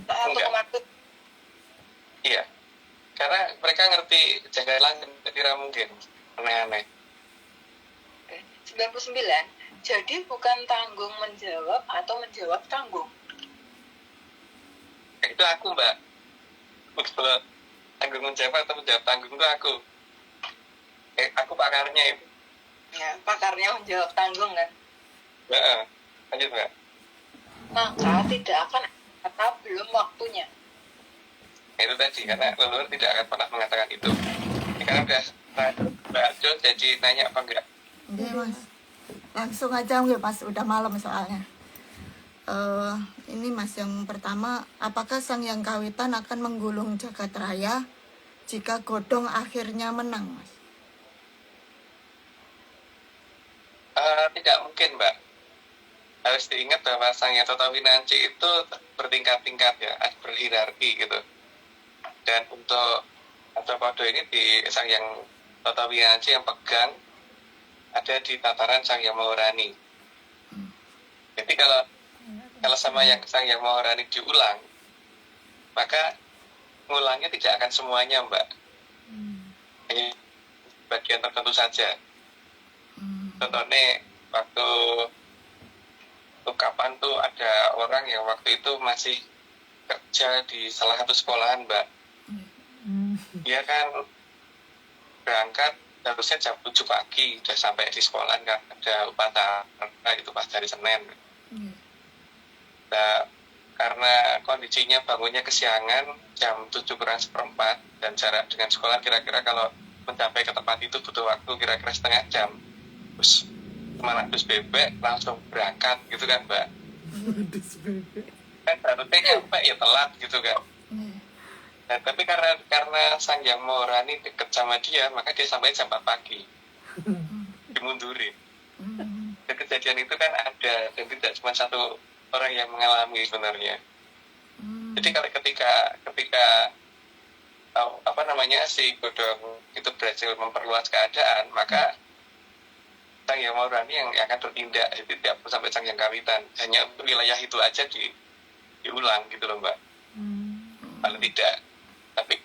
Satu kematut. Iya. Karena mereka ngerti jaga langit, jadi tidak mungkin aneh-aneh. 99. Jadi bukan tanggung menjawab atau menjawab tanggung. Itu aku Mbak. Kalau tanggung menjawab atau menjawab tanggung itu aku. Aku pakarnya itu. Ya, pakarnya menjawab tanggung kan. Lanjut Mbak. Maka tidak akan kata belum waktunya. Itu tadi, karena leluhur tidak akan pernah mengatakan itu. Karena udah Mbak Arjo jadi nanya apa enggak? Oke Mas, langsung aja nggak Mas, udah malam soalnya. Ini Mas yang pertama, apakah sang yang kawitan akan menggulung jagat raya jika godong akhirnya menang Mas? Tidak mungkin Mbak. Harus diingat bahwa sang yang Toto Winanci itu bertingkat-tingkat ya, berhierarki gitu. Dan untuk Arcapada ini di sang yang Toto Winanci yang pegang ada di tataran sang yang Maurani. Jadi kalau kalau sama yang Sang Yang Maharani diulang, maka ngulangnya tidak akan semuanya, Mbak. Hanya bagian tertentu saja. Contohnya waktu kapan tuh ada orang yang waktu itu masih kerja di salah satu sekolahan, Mbak. Dia kan berangkat harusnya jam 7 pagi udah sampai di sekolah, kan ada upacara itu pas hari Senin. Nah, karena kondisinya bangunnya kesiangan jam 7 kurang seperempat dan jarak dengan sekolah kira-kira kalau mencapai ke tempat itu butuh waktu kira-kira setengah jam. Terus kemana dus bebek langsung berangkat gitu kan, Mbak. Kan harusnya nyampe ya telat gitu kan. Nah, tapi karena Sang Yang Maharani deket sama dia, maka dia sampai jam 4 pagi. Dimundurin. Dan kejadian itu kan ada, dan tidak cuma satu orang yang mengalami sebenarnya. Jadi kalau ketika si Godong itu berhasil memperluas keadaan, maka Sang Yang Maharani yang akan bertindak. Jadi tidak perlu sampai Sang Yang Kawitan, hanya wilayah itu aja diulang gitu loh, Mbak. Paling tidak. Tapi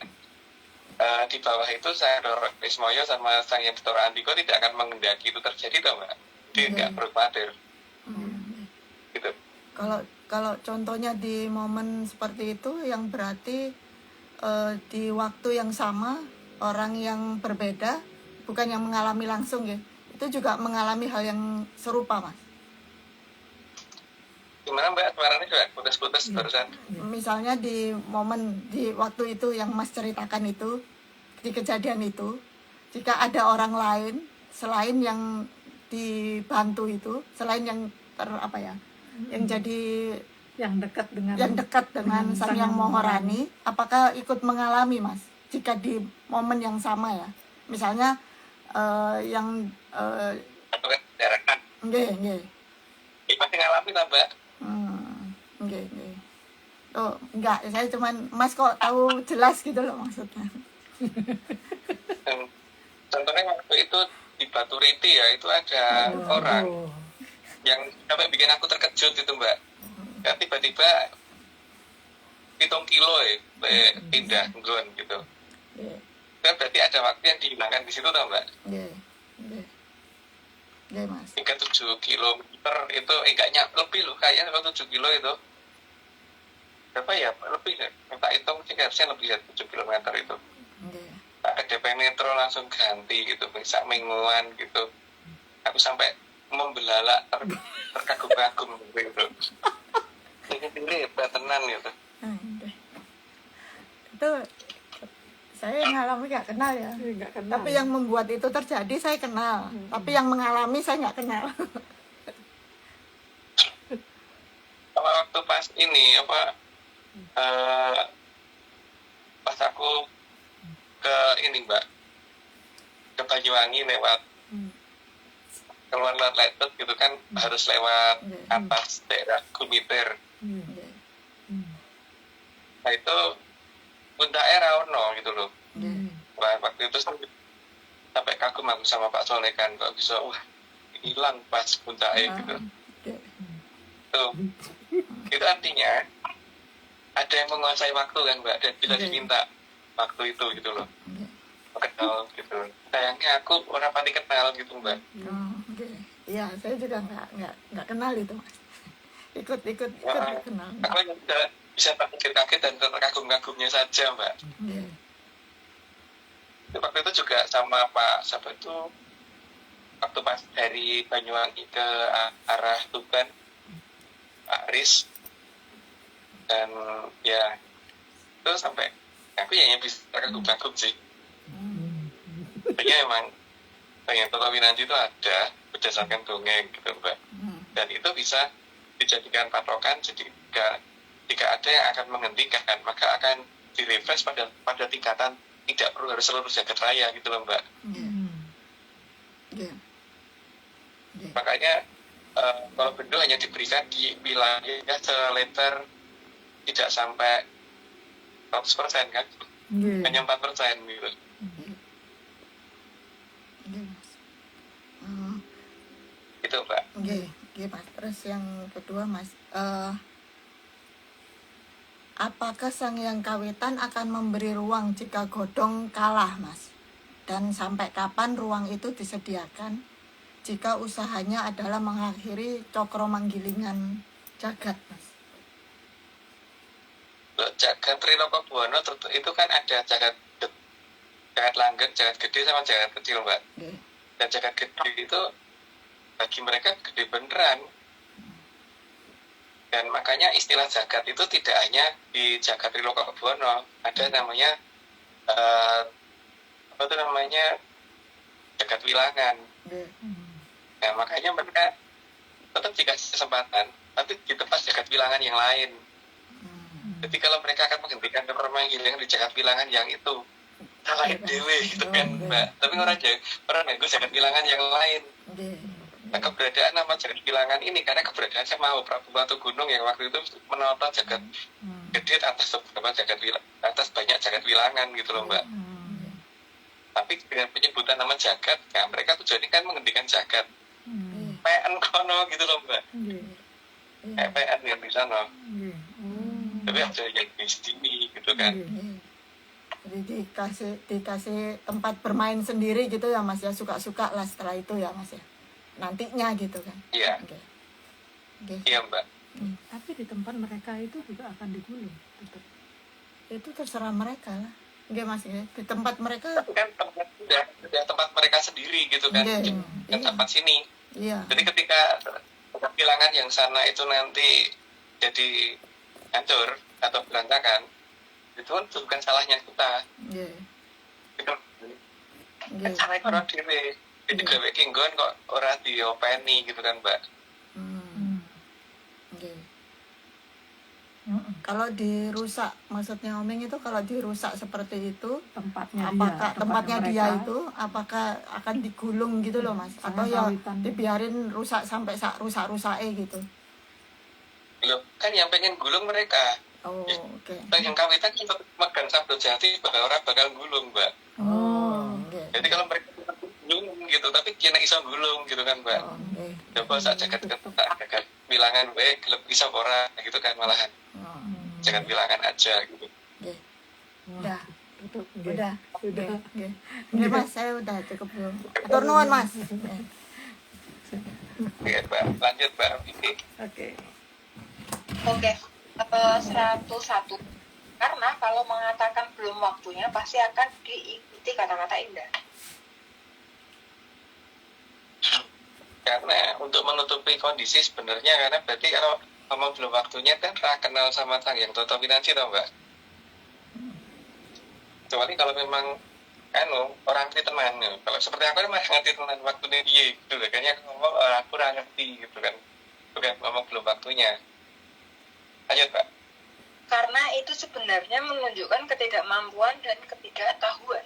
di bawah itu Sang Doro Ismoyo sama Sang Yang Betoro Andiko tidak akan mengendaki itu terjadi, toh, Mbak. Dia nggak perlu khawatir. Gitu. Kalau contohnya di momen seperti itu, yang berarti di waktu yang sama orang yang berbeda, bukan yang mengalami langsung ya, itu juga mengalami hal yang serupa, Mas. Gimana, Mbak? Suaranya juga putus-putus barusan. Misalnya di momen di waktu itu yang Mas ceritakan itu, di kejadian itu, jika ada orang lain selain yang dibantu itu, selain yang yang jadi yang dekat dengan Sang Yang Maharani, apakah ikut mengalami, Mas, jika di momen yang sama ya, misalnya yang Atau kan daerahkan. nggih. Ya, pasti ngalamin lah, Mbak. Nggih. Oh, enggak, saya cuman Mas kok tahu jelas gitu loh maksudnya. Contohnya waktu itu di Batu Riti ya, itu ada orang yang sampai bikin aku terkejut itu, Mbak. Ya, tiba-tiba 7 kilo pindah nggon gitu. Kan berarti ada waktu yang dihilangkan di situ, toh, Mbak. Nggih, Mas. Hingga 7 kilometer itu enggaknya lebih loh, kayaknya kalau 7 kilo itu berapa ya, lebih ya, minta hitung sih harusnya lebih dari 7 kilometer itu. Ada DP Metro langsung ganti gitu, bisa mingguan gitu. Aku sampai membelalak terkagum-kagum gitu. Ini hebat tenan gitu. Itu saya ngalami nggak kenal ya. Nggak kenal. Tapi yang membuat itu terjadi saya kenal. Tapi yang mengalami saya nggak kenal. Kalau waktu pas ini pas aku ke ini, Mbak, ke Banyuwangi lewat keluar Letet gitu kan, harus lewat atas daerah Gumiter. Nah itu puncaknya Rawono gitu loh. Wah, waktu itu sampai kagum aku sama Pak Soleh kan, kok bisa hilang pas puncaknya gitu. Itu artinya ada yang menguasai waktu kan, Mbak, dan bisa diminta waktu itu gitu loh. Kenal gitu. Sayangnya aku orang pati kenal gitu, Mbak. Iya, saya juga nggak kenal itu, Mas. Ikut kenal. Aku bisa terkaget dan terkagum-kagumnya saja, Mbak. Waktu itu juga sama Pak siapa itu, waktu pas dari Banyuwangi ke arah Tuban, Pak Aris, dan ya itu sampai aku ya bisa terkagum-kagum sih. Kayaknya emang pengen Totowinanti itu ada berdasarkan dongeng gitu, Mbak. Dan itu bisa dijadikan patokan. Jadi jika ada yang akan menghentikan, maka akan direfresh pada tingkatan tidak perlu harus seluruh jagat raya gitu loh, Mbak. Makanya kalau Bendo hanya diberikan di wilayah selebar tidak sampai 100% kan, hanya 4% gitu. Mas. Itu, Mbak. Mas. Terus yang kedua, Mas, apakah Sang Hyang Kawitan akan memberi ruang jika Godong kalah, Mas? Dan sampai kapan ruang itu disediakan jika usahanya adalah mengakhiri Cokro Manggilingan Jagat, Mas? Jagat Trilokobwono itu kan ada jagat langgeng, jagat gede sama jagat kecil, Mbak. Nggih. Dan jagat gede itu bagi mereka gede beneran. Dan makanya istilah jagat itu tidak hanya di jagat Trilokobwono, ada namanya apa itu namanya jagat wilangan. Nggih. Nah, makanya mereka tetap dikasih kesempatan, tapi di tempat jagat wilangan yang lain. Jadi kalau mereka akan menghentikan Cokro Manggilingan di jagat wilangan yang itu, salah dewe gitu kan, Mbak. Tapi orang nunggu jagat wilangan yang lain. Nggih. Nah, keberadaan nama jagat wilangan ini karena keberadaan Maha Prabu Batu Gunung yang waktu itu menata jagat gede atas beberapa jagat atas banyak jagat wilangan gitu loh, Mbak. Tapi dengan penyebutan nama jagat, ya mereka tujuannya kan menghentikan jagat. PN kono gitu loh, Mbak. PN yang di sana. Tapi ada yang di sini gitu kan. Jadi dikasih tempat bermain sendiri gitu ya, Mas ya, suka-suka lah setelah itu ya, Mas ya, nantinya gitu kan. Iya. Oke. Iya, Mbak. Tapi di tempat mereka itu juga akan digulung tetap. Itu terserah mereka lah. Oke, Mas ya. Di tempat mereka. Tapi kan tempat mereka sendiri gitu kan. Iya. Bukan tempat sini. Iya. Jadi ketika bilangan yang sana itu nanti jadi hancur atau berantakan, itu kan bukan salahnya kita. Iya. Itu Iya. kan salah orang dhewe. Jadi gawe kinggon kok ora diopeni gitu kan, Mbak. Oke. Kalau dirusak, maksudnya Omeng itu kalau dirusak seperti itu, Tempatnya apakah dia, tempatnya mereka, dia itu apakah akan digulung gitu loh, Mas, atau ya Kawitan. dibiarin rusak sampai rusak-rusake gitu? Loh, kan yang pengen gulung mereka. Oh, oke. Yang kawitan kita megang sabdo jati bakal orang bakal gulung, Mbak. Oh, oke. Jadi kalau mereka gulung gitu, tapi kena iso gulung gitu kan, Mbak. Oh, oke. Coba saat jagat bilangan gelap iso ora gitu kan, malahan Oh, jagat bilangan aja gitu. oke. Udah. Tutup. Udah. Sudah. Oke. Oke, Mas, saya udah cukup belum. Atur nuwun, Mas. Oke, Mbak. Lanjut, Mbak. Oke. Oke, 101. Karena kalau mengatakan belum waktunya pasti akan diikuti kata-kata indah. Karena untuk menutupi kondisi sebenarnya, karena berarti kalau ngomong belum waktunya kan kenal sama Sang Hyang Toto Winanci tau, Mbak. Kecuali kalau memang orang ngerti teman, kalau seperti aku kan ngerti teman waktunya dia gitu, kayaknya aku ngomong aku kurang ngerti gitu kan, bukan ngomong belum waktunya. Lanjut, Pak. Karena itu sebenarnya menunjukkan ketidakmampuan dan ketidaktahuan.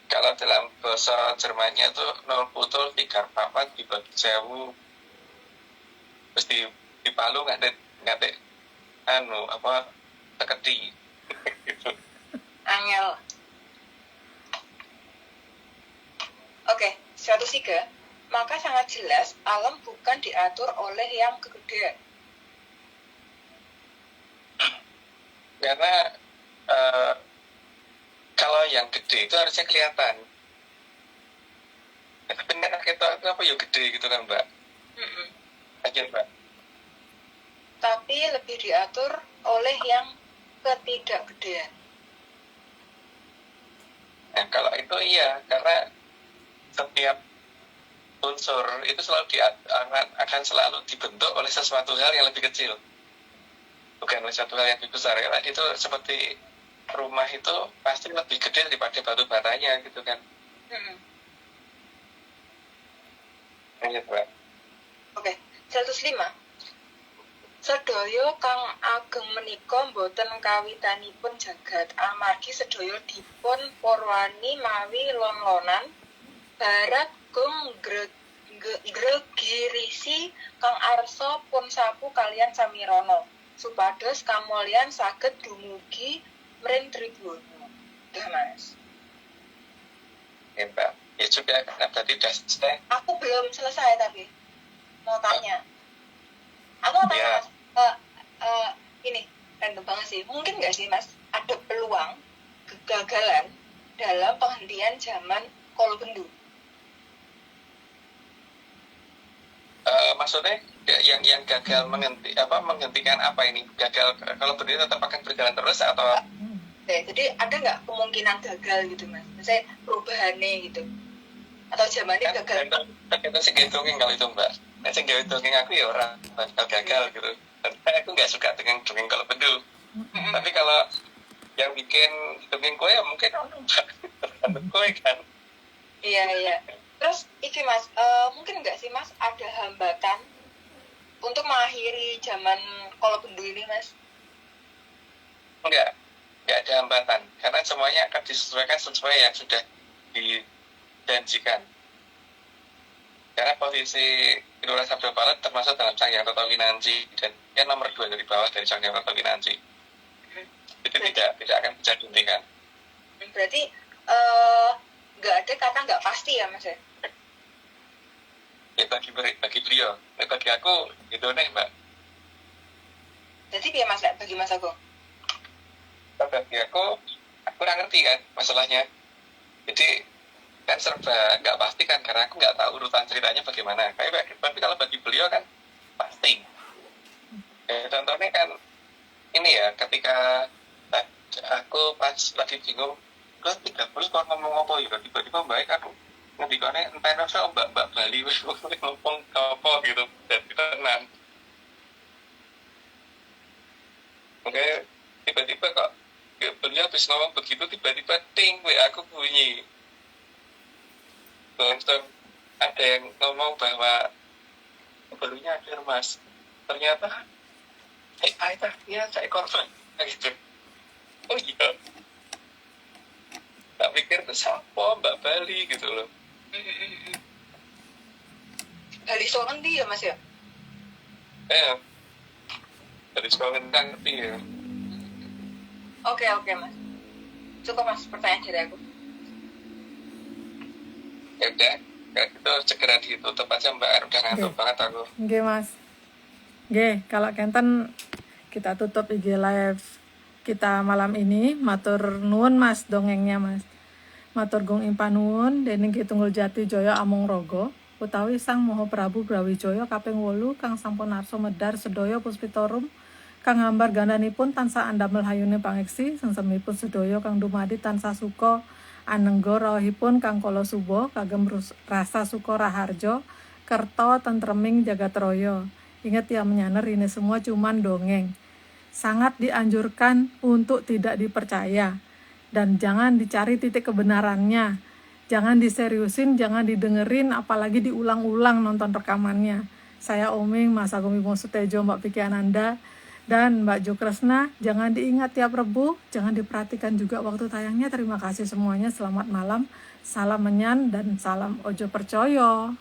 Kalau dalam bahasa Jermannya tuh 0 putul 3 papat dibagi jauh, terus di Palu nggak ada teketi gitu. Angel. Oke, 103. Maka sangat jelas alam bukan diatur oleh yang kegedean. Karena kalau yang gede itu harusnya kelihatan. Tapi kita apa ya gede gitu kan, Mbak? Lanjut, Mbak. Tapi lebih diatur oleh yang ketidakgedean. Nah, kalau itu iya, karena setiap unsur itu akan selalu dibentuk oleh sesuatu hal yang lebih kecil, bukan oleh sesuatu hal yang lebih besar. Ya, itu seperti rumah itu pasti lebih gede daripada batu batanya gitu kan. Lanjut, Mbak. Oke, 105. Sedaya kang ageng menika boten kawitanipun jagat amargi sedaya dipun porwani mawi lon-lonan barat gung gregirisi kang arsa pun sapu kalian samirana supados kamulyan saged dumugi mring tribuna. Dah, Mas. Ya, Mbak. Ya sudah, karena berarti sudah selesai. Aku belum selesai tapi mau tanya. Aku mau tanya, Ya. Mas. ini random banget sih. Mungkin nggak sih Mas ada peluang kegagalan dalam penghentian zaman Kolobendu? Maksudnya yang gagal menghentikan apa ini? Gagal kalau berdiri tetap akan berjalan terus atau Jadi ada nggak kemungkinan gagal gitu Mas? Misalnya perubahannya gitu. Atau zamannya kan gagal? itu sih dongeng kalau itu Mbak. Nah, sing gawe dongeng aku ya orang bakal gagal gitu. Karena aku nggak suka dengan dongeng kalau bedu. Tapi kalau yang bikin dongeng kue ya mungkin Mbak. Tergantung kue kan. Iya. Terus iki Mas, mungkin nggak sih Mas ada hambatan untuk mengakhiri zaman Kolobendu ini Mas? Enggak ada hambatan. Karena semuanya akan disesuaikan sesuai yang sudah dijanjikan. Karena posisi Lurah Sabda Barat termasuk dalam Canggyang Rata Winanci dan yang nomor 2 dari bawah dari Canggyang Rata Winanci. Jadi tidak akan bisa dihentikan. Berarti nggak ada kata nggak pasti ya Mas ya? Ya, bagi beliau, bagi aku itu nih Mbak. Jadi biar Mas bagi Mas Agung? Bagi aku kurang ngerti kan masalahnya. Jadi kan serba nggak pasti kan karena aku nggak tahu urutan ceritanya bagaimana. Tapi kalau bagi beliau kan pasti. Contohnya kan ini ya ketika aku pas lagi bingung, lo 30 kok ngomong apa ya tiba-tiba baik aku ngendikane entah so mbak Bali wis ngomong apa gitu dan tenan. Oke, tiba-tiba kok beliau habis ngomong begitu tiba-tiba ting aku bunyi. Terus ada yang ngomong bahwa barunya ada Mas. Ternyata ya saya korban gitu. Oh iya. Tak pikir itu siapa Mbak Bali gitu loh. Bali soal dia Mas ya? Dari sekolah ngerti ya. Oke Mas. Cukup Mas pertanyaan dari aku. Ya udah, itu segera ditutup aja Mbak. Udah ngantuk banget aku. Oke Mas. Oke, kalau Kenten kita tutup IG live kita malam ini. Matur nuwun Mas dongengnya Mas. Matur gung impanuwun dening Ki Tunggul Jati Jaya Amung Rogo utawi Sang Maha Prabu Brawijaya kaping 8 kang sampun arsa medhar sedaya puspitorum kang hambar gandanipun tansah andamel hayune pangiksi sengsemipun sedaya kang dumadi tansah suka anengga rawuhipun kang kala suba kagem rasa suka raharja kerta tentreming jagat raya. Ingat ya menyaner ini semua cuman dongeng. Sangat dianjurkan untuk tidak dipercaya dan jangan dicari titik kebenarannya. Jangan diseriusin, jangan didengerin, apalagi diulang-ulang nonton rekamannya. Saya Oming, Mas Agung Bimo Sutejo, Mbak Vicky Ananda, dan Mbak Jo Kresna. Jangan diingat tiap Rebu, jangan diperhatikan juga waktu tayangnya. Terima kasih semuanya, selamat malam, salam menyan, dan salam ojo percoyo.